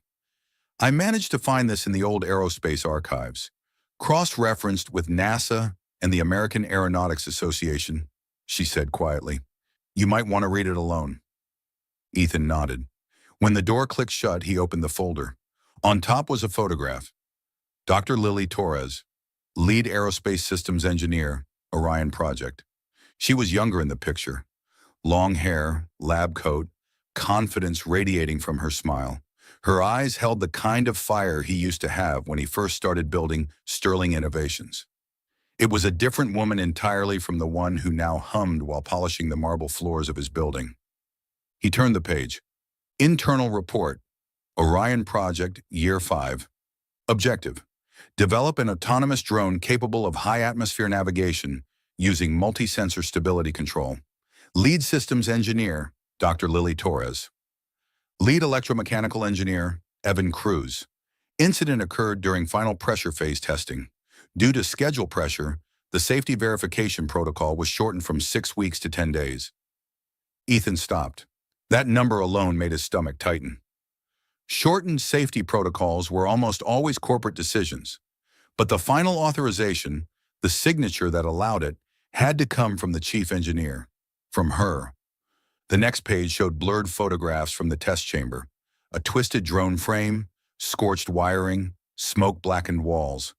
I managed to find this in the old aerospace archives, cross-referenced with NASA and the American Aeronautics Association, she said quietly. You might want to read it alone. Ethan nodded. When the door clicked shut, he opened the folder. On top was a photograph. Dr. Lily Torres, lead aerospace systems engineer, Orion Project. She was younger in the picture. Long hair, lab coat, confidence radiating from her smile. Her eyes held the kind of fire he used to have when he first started building Sterling Innovations. It was a different woman entirely from the one who now hummed while polishing the marble floors of his building. He turned the page. Internal report. Orion Project, Year 5. Objective. Develop an autonomous drone capable of high-atmosphere navigation using multi-sensor stability control. Lead systems engineer, Dr. Lily Torres. Lead electromechanical engineer, Evan Cruz. Incident occurred during final pressure phase testing. Due to schedule pressure, the safety verification protocol was shortened from 6 weeks to 10 days. Ethan stopped. That number alone made his stomach tighten. Shortened safety protocols were almost always corporate decisions, but the final authorization, the signature that allowed it, had to come from the chief engineer, from her. The next page showed blurred photographs from the test chamber, a twisted drone frame, scorched wiring, smoke-blackened walls.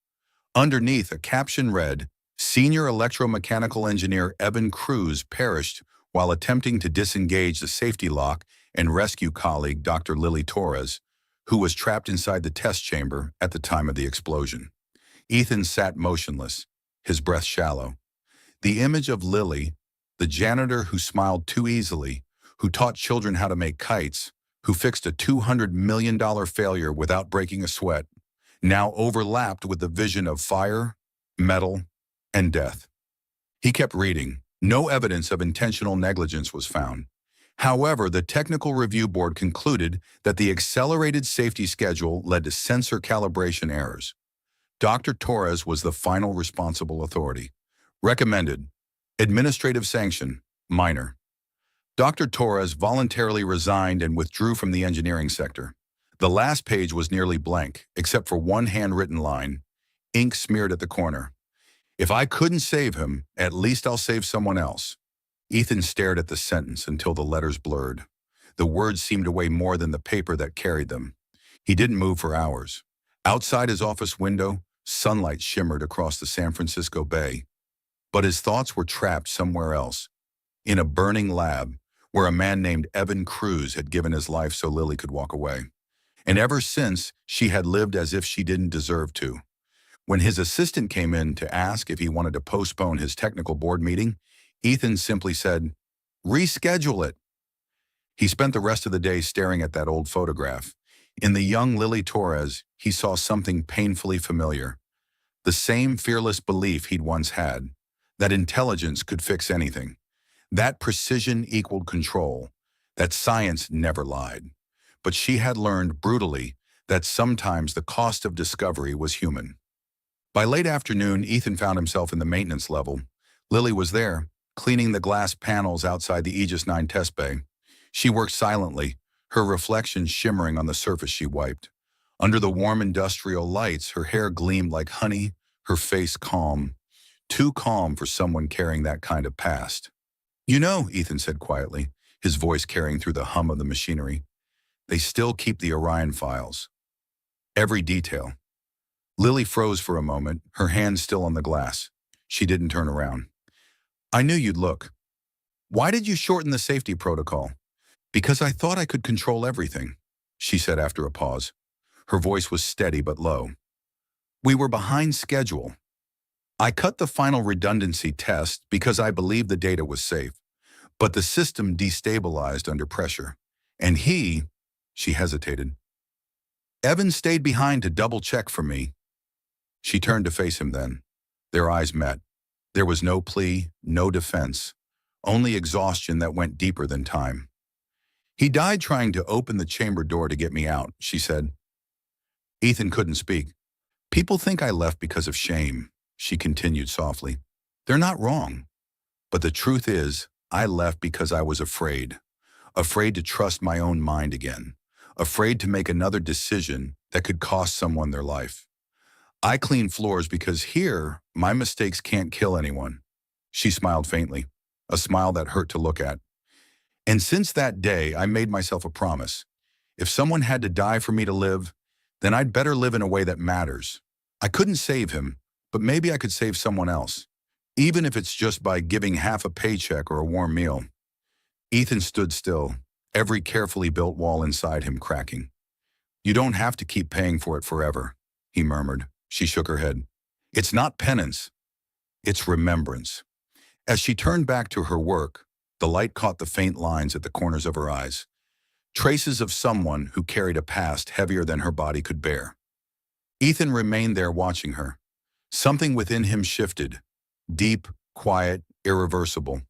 Underneath, a caption read, Senior Electromechanical Engineer Evan Cruz perished while attempting to disengage the safety lock and rescue colleague Dr. Lily Torres, who was trapped inside the test chamber at the time of the explosion. Ethan sat motionless, his breath shallow. The image of Lily, the janitor who smiled too easily, who taught children how to make kites, who fixed a $200 million failure without breaking a sweat, now overlapped with the vision of fire, metal, and death. He kept reading. No evidence of intentional negligence was found. However, the technical review board concluded that the accelerated safety schedule led to sensor calibration errors. Dr. Torres was the final responsible authority. Recommended. Administrative sanction. Minor. Dr. Torres voluntarily resigned and withdrew from the engineering sector. The last page was nearly blank, except for one handwritten line, ink smeared at the corner. If I couldn't save him, at least I'll save someone else. Ethan stared at the sentence until the letters blurred. The words seemed to weigh more than the paper that carried them. He didn't move for hours. Outside his office window, sunlight shimmered across the San Francisco Bay. But his thoughts were trapped somewhere else, in a burning lab where a man named Evan Cruz had given his life so Lily could walk away. And ever since, she had lived as if she didn't deserve to. When his assistant came in to ask if he wanted to postpone his technical board meeting, Ethan simply said, "Reschedule it." He spent the rest of the day staring at that old photograph. In the young Lily Torres, he saw something painfully familiar. The same fearless belief he'd once had, that intelligence could fix anything, that precision equaled control, that science never lied. But she had learned brutally that sometimes the cost of discovery was human. By late afternoon, Ethan found himself in the maintenance level. Lily was there, cleaning the glass panels outside the Aegis 9 test bay. She worked silently, her reflection shimmering on the surface she wiped. Under the warm industrial lights, her hair gleamed like honey, her face calm. Too calm for someone carrying that kind of past. "You know," Ethan said quietly, his voice carrying through the hum of the machinery, "they still keep the Orion files. Every detail." Lily froze for a moment, her hand still on the glass. She didn't turn around. "I knew you'd look. Why did you shorten the safety protocol?" "Because I thought I could control everything," she said after a pause. Her voice was steady but low. "We were behind schedule. I cut the final redundancy test because I believed the data was safe, but the system destabilized under pressure. And she hesitated. "Evan stayed behind to double-check for me." She turned to face him then. Their eyes met. There was no plea, no defense, only exhaustion that went deeper than time. "He died trying to open the chamber door to get me out," she said. Ethan couldn't speak. "People think I left because of shame," she continued softly. "They're not wrong. But the truth is, I left because I was afraid. Afraid to trust my own mind again. Afraid to make another decision that could cost someone their life. I clean floors because here, my mistakes can't kill anyone." She smiled faintly, a smile that hurt to look at. "And since that day, I made myself a promise. If someone had to die for me to live, then I'd better live in a way that matters. I couldn't save him, but maybe I could save someone else, even if it's just by giving half a paycheck or a warm meal." Ethan stood still, every carefully built wall inside him cracking. "You don't have to keep paying for it forever," he murmured. She shook her head. "It's not penance. It's remembrance." As she turned back to her work, the light caught the faint lines at the corners of her eyes. Traces of someone who carried a past heavier than her body could bear. Ethan remained there watching her. Something within him shifted. Deep, quiet, irreversible.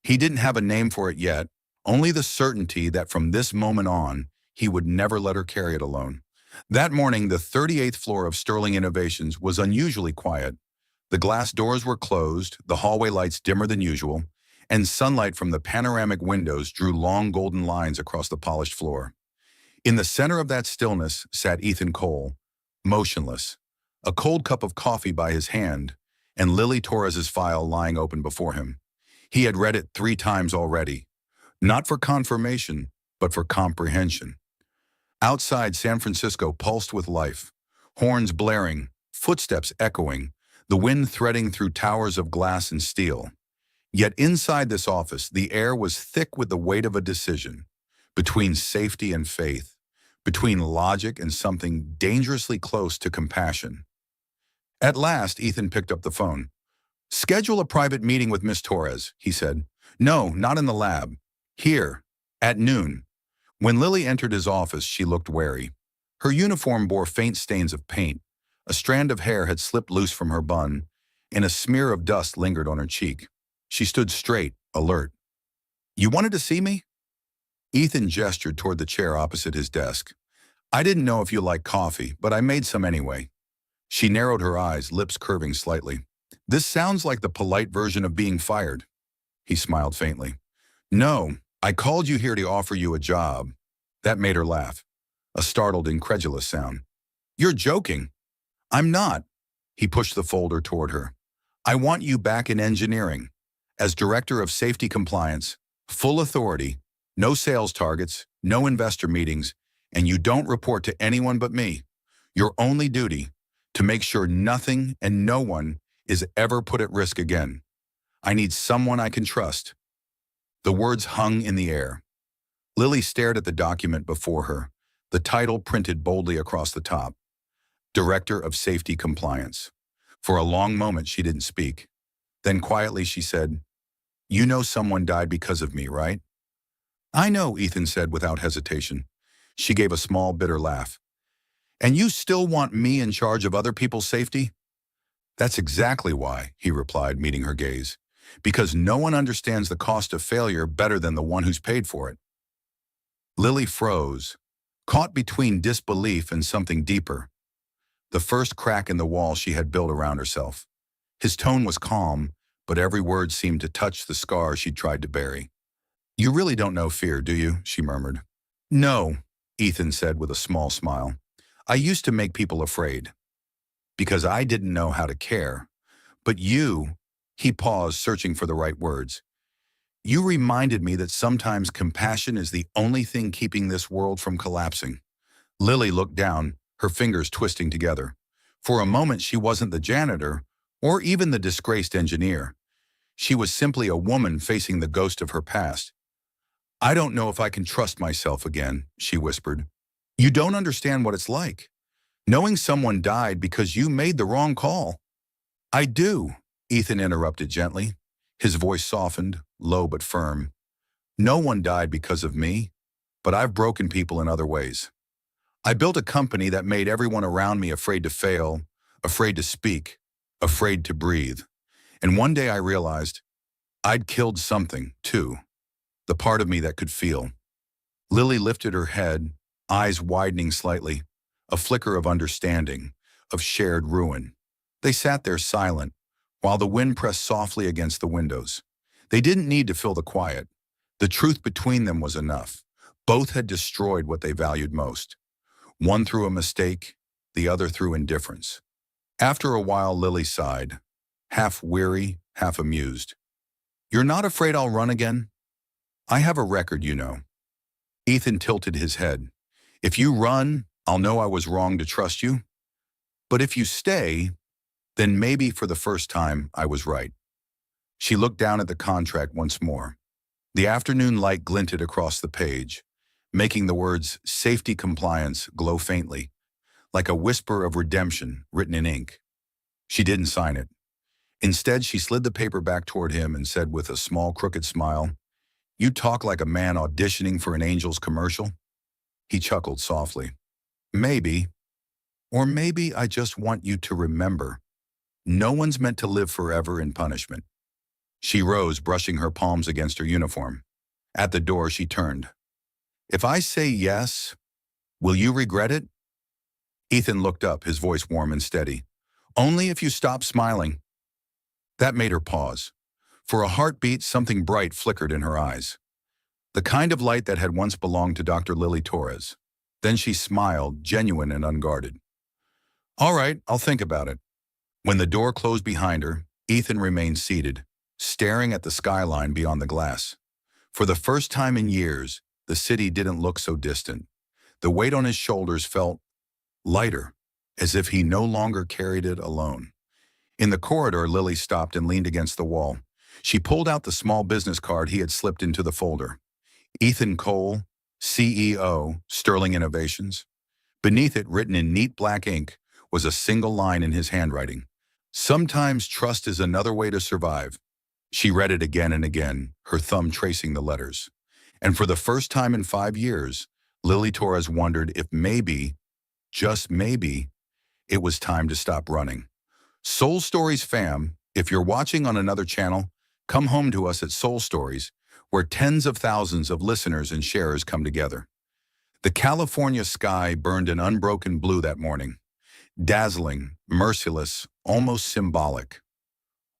He didn't have a name for it yet, only the certainty that from this moment on, he would never let her carry it alone. That morning, the 38th floor of Sterling Innovations was unusually quiet. The glass doors were closed, the hallway lights dimmer than usual, and sunlight from the panoramic windows drew long golden lines across the polished floor. In the center of that stillness sat Ethan Cole, motionless, a cold cup of coffee by his hand, and Lily Torres's file lying open before him. He had read it 3 times already, not for confirmation, but for comprehension. Outside, San Francisco pulsed with life, horns blaring, footsteps echoing, the wind threading through towers of glass and steel. Yet inside this office, the air was thick with the weight of a decision, between safety and faith, between logic and something dangerously close to compassion. At last, Ethan picked up the phone. Schedule a private meeting with Miss Torres, he said. No, not in the lab. Here, at noon. When Lily entered his office, she looked wary. Her uniform bore faint stains of paint. A strand of hair had slipped loose from her bun, and a smear of dust lingered on her cheek. She stood straight, alert. You wanted to see me? Ethan gestured toward the chair opposite his desk. I didn't know if you liked coffee, but I made some anyway. She narrowed her eyes, lips curving slightly. This sounds like the polite version of being fired. He smiled faintly. No, I called you here to offer you a job. That made her laugh. A startled, incredulous sound. You're joking. I'm not. He pushed the folder toward her. I want you back in engineering. As Director of Safety Compliance, full authority, no sales targets, no investor meetings, and you don't report to anyone but me. Your only duty, to make sure nothing and no one is ever put at risk again. I need someone I can trust. The words hung in the air. Lily stared at the document before her, the title printed boldly across the top. Director of Safety Compliance. For a long moment she didn't speak. Then quietly she said, You know someone died because of me, right? I know, Ethan said without hesitation. She gave a small, bitter laugh. And you still want me in charge of other people's safety? That's exactly why, he replied, meeting her gaze. Because no one understands the cost of failure better than the one who's paid for it. Lily froze, caught between disbelief and something deeper. The first crack in the wall she had built around herself. His tone was calm, but every word seemed to touch the scar she'd tried to bury. You really don't know fear, do you? She murmured. No, Ethan said with a small smile. I used to make people afraid. Because I didn't know how to care. But you, he paused, searching for the right words. You reminded me that sometimes compassion is the only thing keeping this world from collapsing. Lily looked down, her fingers twisting together. For a moment she wasn't the janitor, or even the disgraced engineer. She was simply a woman facing the ghost of her past. I don't know if I can trust myself again, she whispered. You don't understand what it's like. Knowing someone died because you made the wrong call. I do, Ethan interrupted gently. His voice softened, low but firm. No one died because of me, but I've broken people in other ways. I built a company that made everyone around me afraid to fail, afraid to speak, afraid to breathe. And one day I realized I'd killed something, too, the part of me that could feel. Lily lifted her head, eyes widening slightly, a flicker of understanding, of shared ruin. They sat there silent, while the wind pressed softly against the windows. They didn't need to fill the quiet. The truth between them was enough. Both had destroyed what they valued most. One through a mistake, the other through indifference. After a while, Lily sighed, half weary, half amused. You're not afraid I'll run again? I have a record, you know. Ethan tilted his head. If you run, I'll know I was wrong to trust you. But if you stay, then maybe for the first time I was right. She looked down at the contract once more. The afternoon light glinted across the page, making the words safety compliance glow faintly, like a whisper of redemption written in ink. She didn't sign it. Instead, she slid the paper back toward him and said with a small crooked smile, You talk like a man auditioning for an Angels commercial. He chuckled softly. Maybe. Or maybe I just want you to remember. No one's meant to live forever in punishment. She rose, brushing her palms against her uniform. At the door, she turned. If I say yes, will you regret it? Ethan looked up, his voice warm and steady. Only if you stop smiling. That made her pause. For a heartbeat, something bright flickered in her eyes. The kind of light that had once belonged to Dr. Lily Torres. Then she smiled, genuine and unguarded. All right, I'll think about it. When the door closed behind her, Ethan remained seated, staring at the skyline beyond the glass. For the first time in years, the city didn't look so distant. The weight on his shoulders felt lighter, as if he no longer carried it alone. In the corridor, Lily stopped and leaned against the wall. She pulled out the small business card he had slipped into the folder. Ethan Cole, CEO, Sterling Innovations. Beneath it, written in neat black ink, was a single line in his handwriting. Sometimes trust is another way to survive. She read it again and again, her thumb tracing the letters. And for the first time in 5 years, Lily Torres wondered if maybe, just maybe, it was time to stop running. Soul Stories fam, if you're watching on another channel, come home to us at Soul Stories, where tens of thousands of listeners and sharers come together. The California sky burned an unbroken blue that morning. Dazzling, merciless, almost symbolic.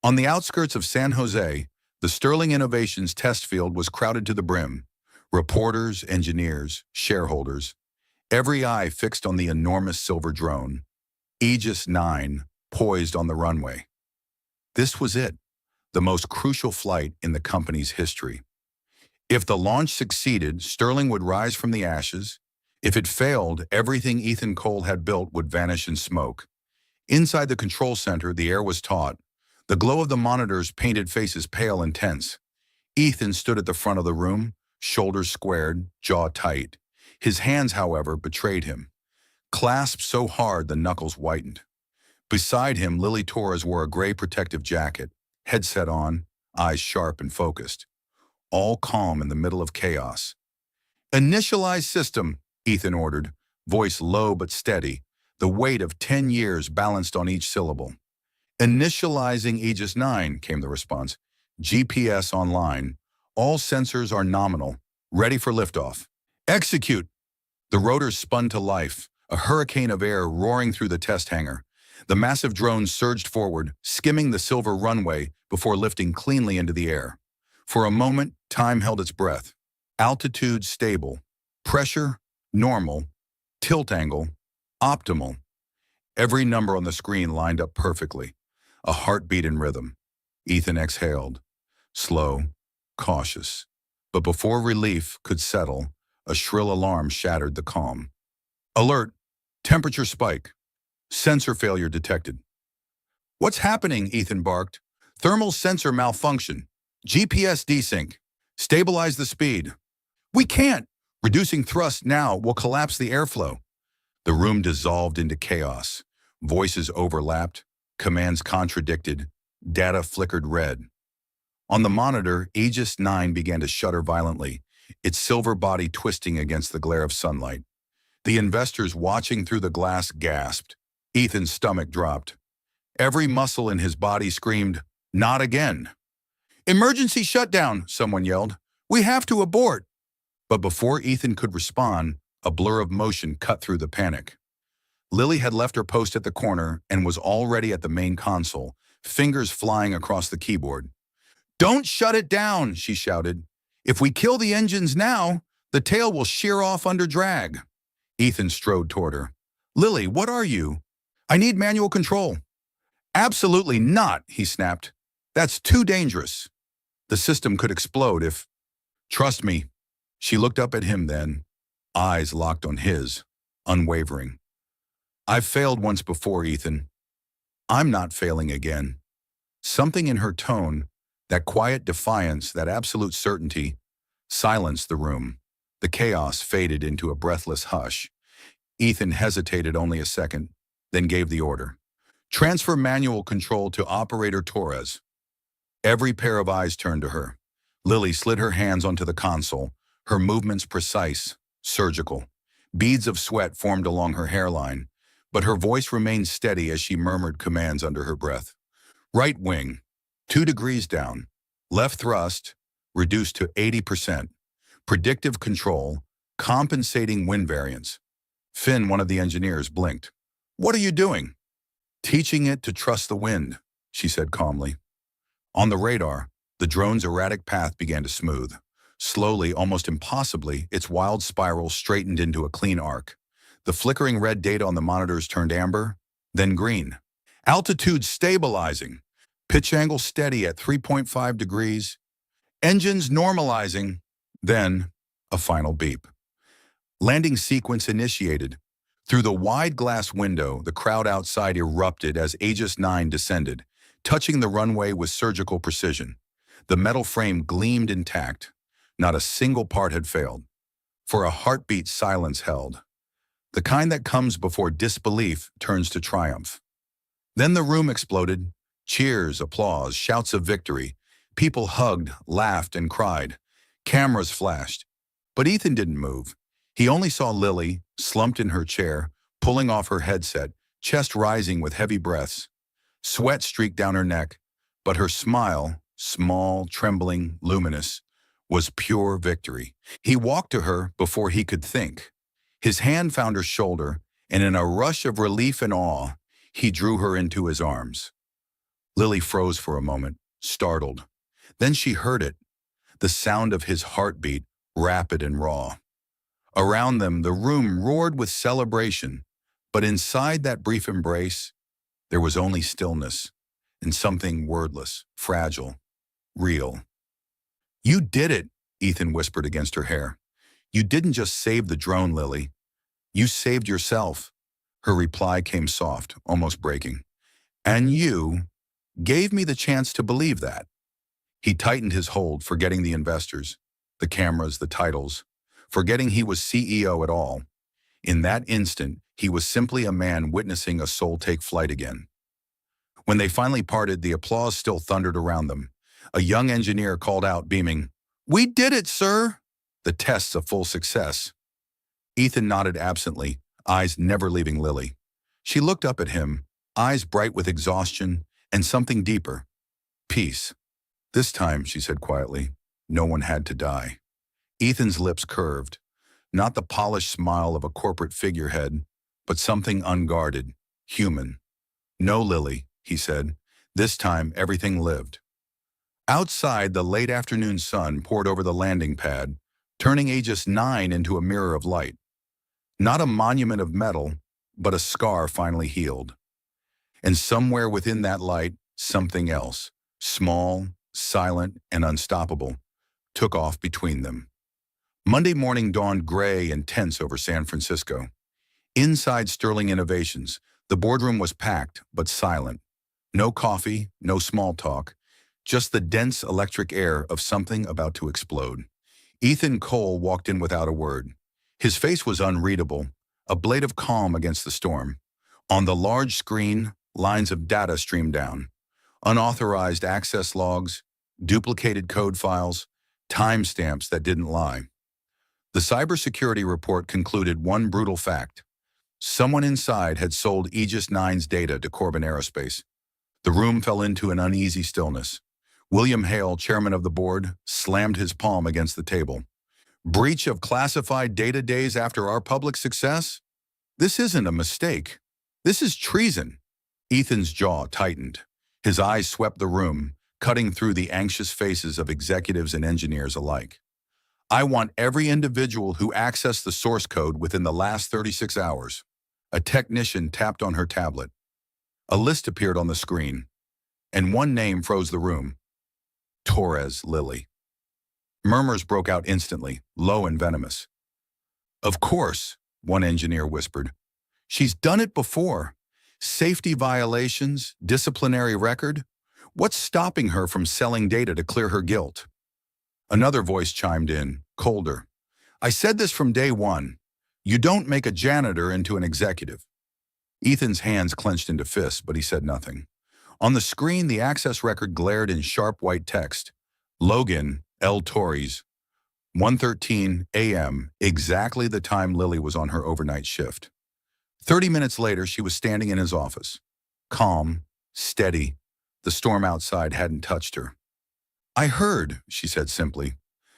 On the outskirts of San Jose, the Sterling Innovations test field was crowded to the brim. Reporters, engineers, shareholders, every eye fixed on the enormous silver drone, Aegis 9, poised on the runway. This was it, the most crucial flight in the company's history. If the launch succeeded, Sterling would rise from the ashes. If it failed, everything Ethan Cole had built would vanish in smoke. Inside the control center, the air was taut. The glow of the monitors painted faces pale and tense. Ethan stood at the front of the room, shoulders squared, jaw tight. His hands, however, betrayed him. Clasped so hard the knuckles whitened. Beside him, Lily Torres wore a gray protective jacket, headset on, eyes sharp and focused. All calm in the middle of chaos. "Initialize system," Ethan ordered, voice low but steady, the weight of 10 years balanced on each syllable. "Initializing Aegis 9, came the response. "GPS online. All sensors are nominal. Ready for liftoff." "Execute." The rotors spun to life, a hurricane of air roaring through the test hangar. The massive drone surged forward, skimming the silver runway before lifting cleanly into the air. For a moment, time held its breath. Altitude stable. Pressure normal. Tilt angle optimal. Every number on the screen lined up perfectly. A heartbeat in rhythm. Ethan exhaled. Slow, cautious. But before relief could settle, a shrill alarm shattered the calm. "Alert! Temperature spike. Sensor failure detected." "What's happening?" Ethan barked. "Thermal sensor malfunction. GPS desync. Stabilize the speed." "We can't. Reducing thrust now will collapse the airflow." The room dissolved into chaos. Voices overlapped, commands contradicted, data flickered red. On the monitor, Aegis 9 began to shudder violently, its silver body twisting against the glare of sunlight. The investors watching through the glass gasped. Ethan's stomach dropped. Every muscle in his body screamed, "Not again." "Emergency shutdown," someone yelled. "We have to abort." But before Ethan could respond, a blur of motion cut through the panic. Lily had left her post at the corner and was already at the main console, fingers flying across the keyboard. "Don't shut it down," she shouted. "If we kill the engines now, the tail will shear off under drag." Ethan strode toward her. "Lily, what are you?" "I need manual control." "Absolutely not," he snapped. "That's too dangerous. The system could explode if—" "Trust me." She looked up at him then, eyes locked on his, unwavering. "I've failed once before, Ethan. I'm not failing again." Something in her tone, that quiet defiance, that absolute certainty, silenced the room. The chaos faded into a breathless hush. Ethan hesitated only a second, then gave the order. "Transfer manual control to Operator Torres." Every pair of eyes turned to her. Lily slid her hands onto the console, her movements precise, surgical. Beads of sweat formed along her hairline, but her voice remained steady as she murmured commands under her breath. "Right wing, 2 degrees down. Left thrust, reduced to 80%. Predictive control, compensating wind variance." Finn, one of the engineers, blinked. "What are you doing?" "Teaching it to trust the wind," she said calmly. On the radar, the drone's erratic path began to smooth. Slowly, almost impossibly, its wild spiral straightened into a clean arc. The flickering red data on the monitors turned amber, then green. "Altitude stabilizing. Pitch angle steady at 3.5 degrees. Engines normalizing." Then, a final beep. Landing sequence initiated. Through the wide glass window, the crowd outside erupted as Aegis 9 descended, touching the runway with surgical precision. The metal frame gleamed intact. Not a single part had failed. For a heartbeat, silence held. The kind that comes before disbelief turns to triumph. Then the room exploded. Cheers, applause, shouts of victory. People hugged, laughed, and cried. Cameras flashed. But Ethan didn't move. He only saw Lily, slumped in her chair, pulling off her headset, chest rising with heavy breaths. Sweat streaked down her neck, but her smile, small, trembling, luminous, was pure victory. He walked to her before he could think. His hand found her shoulder, and in a rush of relief and awe, he drew her into his arms. Lily froze for a moment, startled. Then she heard it, the sound of his heartbeat, rapid and raw. Around them, the room roared with celebration, but inside that brief embrace, there was only stillness and something wordless, fragile, real. You did it, Ethan whispered against her hair. You didn't just save the drone, Lily. You saved yourself. Her reply came soft, almost breaking. And you gave me the chance to believe that. He tightened his hold, forgetting the investors, the cameras, the titles, forgetting he was CEO at all. In that instant, he was simply a man witnessing a soul take flight again. When they finally parted, the applause still thundered around them. A young engineer called out, beaming, "We did it, sir!" The test's a full success. Ethan nodded absently, eyes never leaving Lily. She looked up at him, eyes bright with exhaustion and something deeper. Peace. This time, she said quietly, no one had to die. Ethan's lips curved, not the polished smile of a corporate figurehead, but something unguarded, human. No, Lily, he said. This time, everything lived. Outside, the late afternoon sun poured over the landing pad, turning Aegis 9 into a mirror of light. Not a monument of metal, but a scar finally healed. And somewhere within that light, something else, small, silent, and unstoppable, took off between them. Monday morning dawned gray and tense over San Francisco. Inside Sterling Innovations, the boardroom was packed, but silent. No coffee, no small talk, just the dense electric air of something about to explode. Ethan Cole walked in without a word. His face was unreadable, a blade of calm against the storm. On the large screen, lines of data streamed down. Unauthorized access logs, duplicated code files, timestamps that didn't lie. The cybersecurity report concluded one brutal fact. Someone inside had sold Aegis 9's data to Corbin Aerospace. The room fell into an uneasy stillness. William Hale, chairman of the board, slammed his palm against the table. Breach of classified data days after our public success? This isn't a mistake. This is treason. Ethan's jaw tightened. His eyes swept the room, cutting through the anxious faces of executives and engineers alike. I want every individual who accessed the source code within the last 36 hours. A technician tapped on her tablet. A list appeared on the screen, and one name froze the room. Torres Lily. Murmurs broke out instantly, low and venomous. Of course, one engineer whispered. She's done it before. Safety violations, disciplinary record. What's stopping her from selling data to clear her guilt? Another voice chimed in, colder. I said this from day one. You don't make a janitor into an executive. Ethan's hands clenched into fists, but he said nothing. On the screen, the access record glared in sharp white text. Logan L. Torres, 1:13 a.m., exactly the time Lily was on her overnight shift. 30 minutes later, she was standing in his office. Calm, steady. The storm outside hadn't touched her. I heard, she said simply.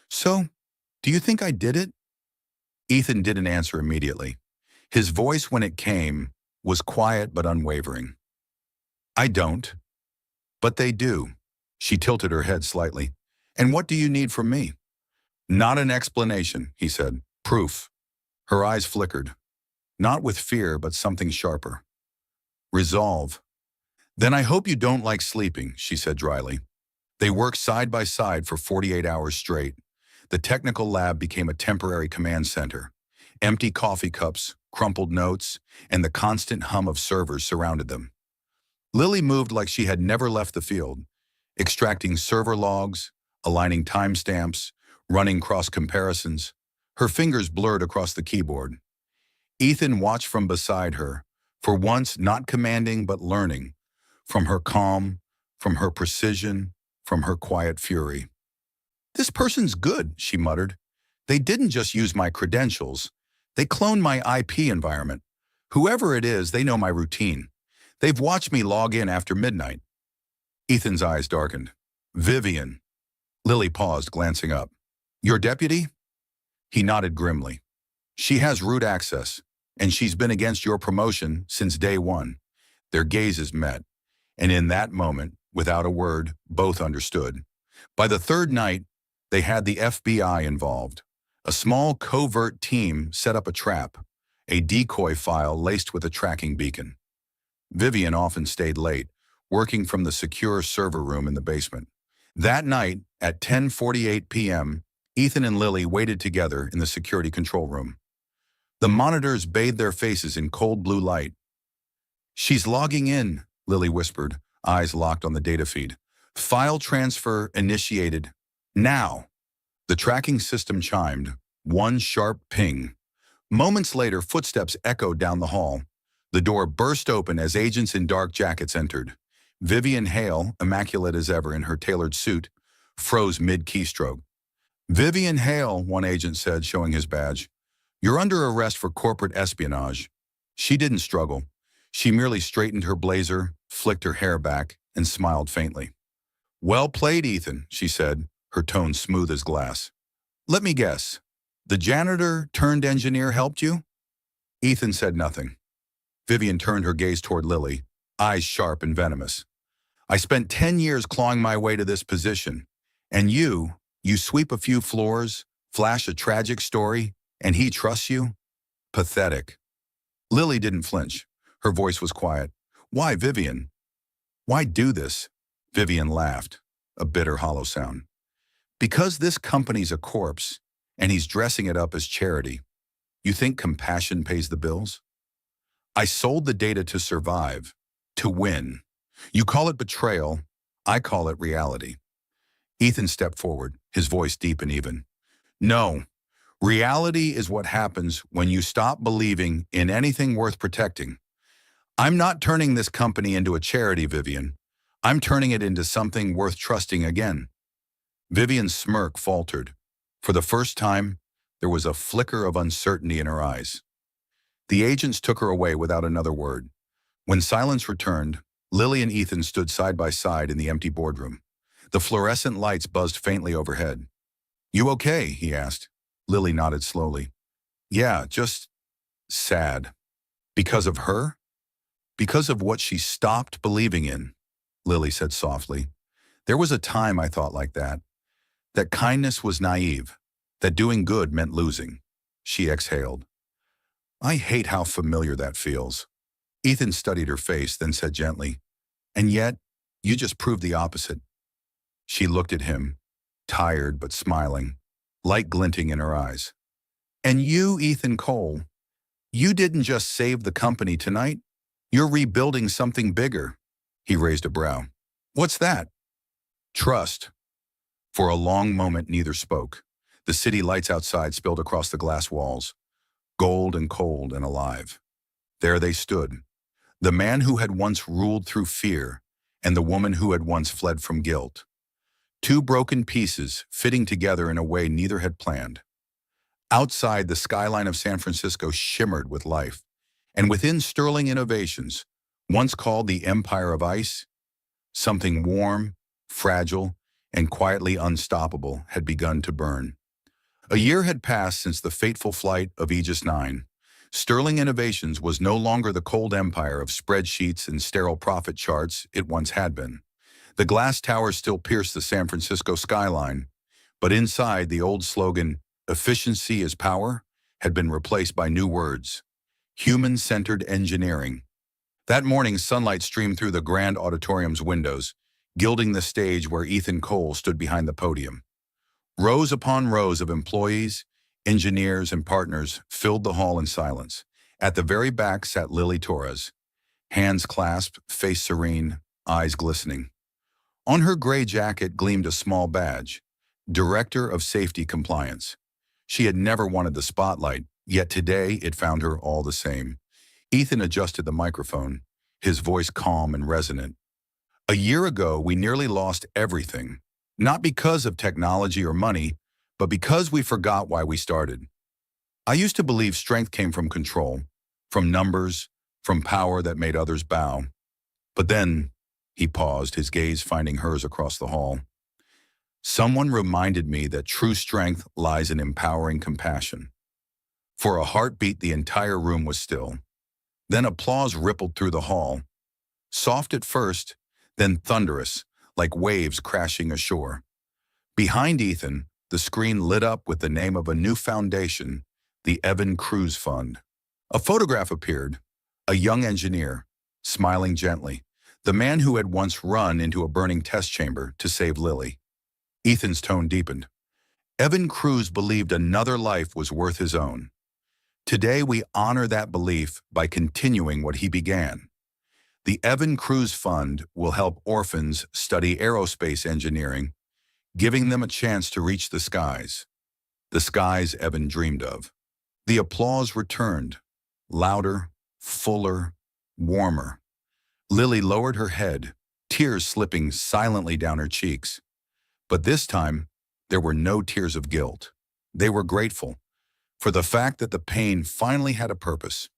So, do you think I did it? Ethan didn't answer immediately. His voice, when it came, was quiet but unwavering. I don't. But they do. She tilted her head slightly. And what do you need from me? Not an explanation, he said. Proof. Her eyes flickered. Not with fear, but something sharper. Resolve. Then I hope you don't like sleeping, she said dryly. They worked side by side for 48 hours straight. The technical lab became a temporary command center. Empty coffee cups, crumpled notes, and the constant hum of servers surrounded them. Lily moved like she had never left the field, extracting server logs, aligning timestamps, running cross-comparisons. Her fingers blurred across the keyboard. Ethan watched from beside her, for once not commanding but learning, From her calm, from her precision, from her quiet fury. "This person's good," she muttered. "They didn't just use my credentials. They cloned my IP environment. Whoever it is, they know my routine. They've watched me log in after midnight." Ethan's eyes darkened. "Vivian." Lily paused, glancing up. "Your deputy?" He nodded grimly. "She has root access, and she's been against your promotion since day one." Their gazes met, and in that moment, without a word, both understood. By the third night, they had the FBI involved. A small covert team set up a trap, a decoy file laced with a tracking beacon. Vivian often stayed late, working from the secure server room in the basement. That night, at 10:48 p.m., Ethan and Lily waited together in the security control room. The monitors bathed their faces in cold blue light. "She's logging in," Lily whispered, eyes locked on the data feed. "File transfer initiated. Now." The tracking system chimed, one sharp ping. Moments later, footsteps echoed down the hall. The door burst open as agents in dark jackets entered. Vivian Hale, immaculate as ever in her tailored suit, froze mid-keystroke. "Vivian Hale," one agent said, showing his badge. "You're under arrest for corporate espionage." She didn't struggle. She merely straightened her blazer, flicked her hair back, and smiled faintly. "Well played, Ethan," she said, her tone smooth as glass. "Let me guess. The janitor turned engineer helped you?" Ethan said nothing. Vivian turned her gaze toward Lily, eyes sharp and venomous. "I spent 10 years clawing my way to this position. And you sweep a few floors, flash a tragic story, and he trusts you? Pathetic." Lily didn't flinch. Her voice was quiet. "Why, Vivian? Why do this?" Vivian laughed, a bitter, hollow sound. "Because this company's a corpse, and he's dressing it up as charity. You think compassion pays the bills? I sold the data to survive, to win. You call it betrayal, I call it reality." Ethan stepped forward, his voice deep and even. "No, reality is what happens when you stop believing in anything worth protecting. I'm not turning this company into a charity, Vivian. I'm turning it into something worth trusting again." Vivian's smirk faltered. For the first time, there was a flicker of uncertainty in her eyes. The agents took her away without another word. When silence returned, Lily and Ethan stood side by side in the empty boardroom. The fluorescent lights buzzed faintly overhead. "You okay?" he asked. Lily nodded slowly. "Yeah, just sad." "Because of her?" "Because of what she stopped believing in," Lily said softly. "There was a time I thought like that kindness was naive, that doing good meant losing." She exhaled. "I hate how familiar that feels." Ethan studied her face, then said gently, "And yet, you just proved the opposite." She looked at him, tired but smiling, light glinting in her eyes. "And you, Ethan Cole, you didn't just save the company tonight. You're rebuilding something bigger." He raised a brow. "What's that?" "Trust." For a long moment, neither spoke. The city lights outside spilled across the glass walls, gold and cold and alive. There they stood, the man who had once ruled through fear and the woman who had once fled from guilt. Two broken pieces fitting together in a way neither had planned. Outside, the skyline of San Francisco shimmered with life, and within Sterling Innovations, once called the Empire of Ice, something warm, fragile, and quietly unstoppable had begun to burn. A year had passed since the fateful flight of Aegis 9. Sterling Innovations was no longer the cold empire of spreadsheets and sterile profit charts it once had been. The glass towers still pierced the San Francisco skyline, but inside, the old slogan, "Efficiency is power," had been replaced by new words, "human-centered engineering." That morning, sunlight streamed through the grand auditorium's windows, gilding the stage where Ethan Cole stood behind the podium. Rows upon rows of employees, engineers, and partners filled the hall in silence. At the very back sat Lily Torres, hands clasped, face serene, eyes glistening. On her gray jacket gleamed a small badge, Director of Safety Compliance. She had never wanted the spotlight, yet today it found her all the same. Ethan adjusted the microphone, his voice calm and resonant. A year ago, we nearly lost everything. Not because of technology or money, but because we forgot why we started. I used to believe strength came from control, from numbers, from power that made others bow. But then, he paused, his gaze finding hers across the hall. Someone reminded me that true strength lies in empowering compassion. For a heartbeat, the entire room was still. Then applause rippled through the hall, soft at first, then thunderous, like waves crashing ashore. Behind Ethan, the screen lit up with the name of a new foundation, the Evan Cruz Fund. A photograph appeared, a young engineer, smiling gently, the man who had once run into a burning test chamber to save Lily. Ethan's tone deepened. Evan Cruz believed another life was worth his own. Today we honor that belief by continuing what he began. The Evan Cruz Fund will help orphans study aerospace engineering, giving them a chance to reach the skies Evan dreamed of. The applause returned, louder, fuller, warmer. Lily lowered her head, tears slipping silently down her cheeks. But this time, there were no tears of guilt. They were grateful for the fact that the pain finally had a purpose.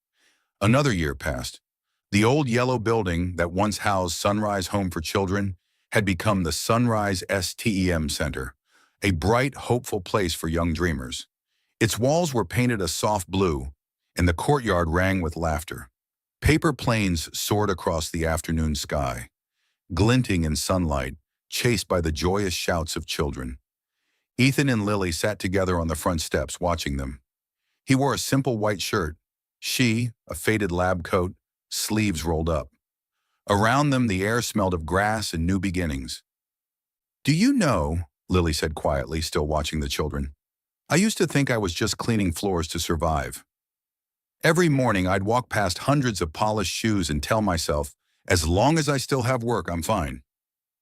Another year passed. The old yellow building that once housed Sunrise Home for Children had become the Sunrise STEM Center, a bright, hopeful place for young dreamers. Its walls were painted a soft blue, and the courtyard rang with laughter. Paper planes soared across the afternoon sky, glinting in sunlight, chased by the joyous shouts of children. Ethan and Lily sat together on the front steps watching them. He wore a simple white shirt, she, a faded lab coat, sleeves rolled up. Around them, the air smelled of grass and new beginnings. "Do you know," Lily said quietly, still watching the children, "I used to think I was just cleaning floors to survive. Every morning, I'd walk past hundreds of polished shoes and tell myself, as long as I still have work, I'm fine."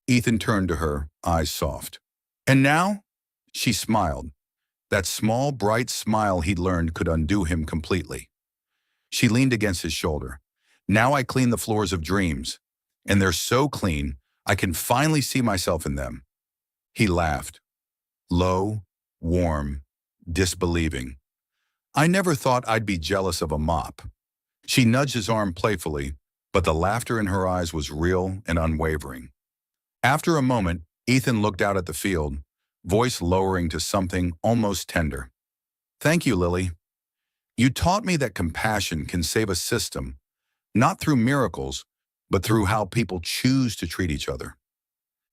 Ethan turned to her, eyes soft. "And now?" She smiled. That small, bright smile he'd learned could undo him completely. She leaned against his shoulder. "Now I clean the floors of dreams, and they're so clean, I can finally see myself in them." He laughed, low, warm, disbelieving. "I never thought I'd be jealous of a mop." She nudged his arm playfully, but the laughter in her eyes was real and unwavering. After a moment, Ethan looked out at the field, voice lowering to something almost tender. "Thank you, Lily. You taught me that compassion can save a system, not through miracles, but through how people choose to treat each other."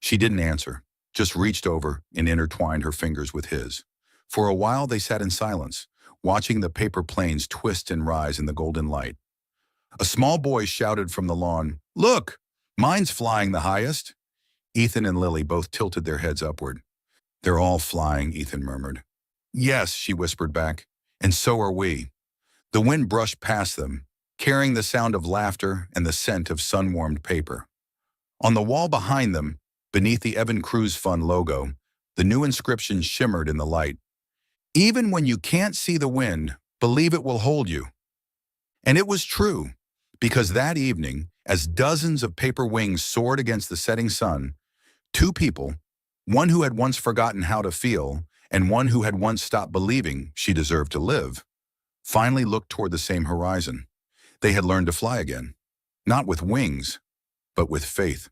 She didn't answer, just reached over and intertwined her fingers with his. For a while they sat in silence, watching the paper planes twist and rise in the golden light. A small boy shouted from the lawn, "Look, mine's flying the highest." Ethan and Lily both tilted their heads upward. "They're all flying," Ethan murmured. "Yes," she whispered back, "and so are we." The wind brushed past them, carrying the sound of laughter and the scent of sun-warmed paper. On the wall behind them, beneath the Evan Cruz Fund logo, the new inscription shimmered in the light. "Even when you can't see the wind, believe it will hold you." And it was true, because that evening, as dozens of paper wings soared against the setting sun, two people, one who had once forgotten how to feel and one who had once stopped believing she deserved to live, finally looked toward the same horizon. They had learned to fly again, not with wings, but with faith.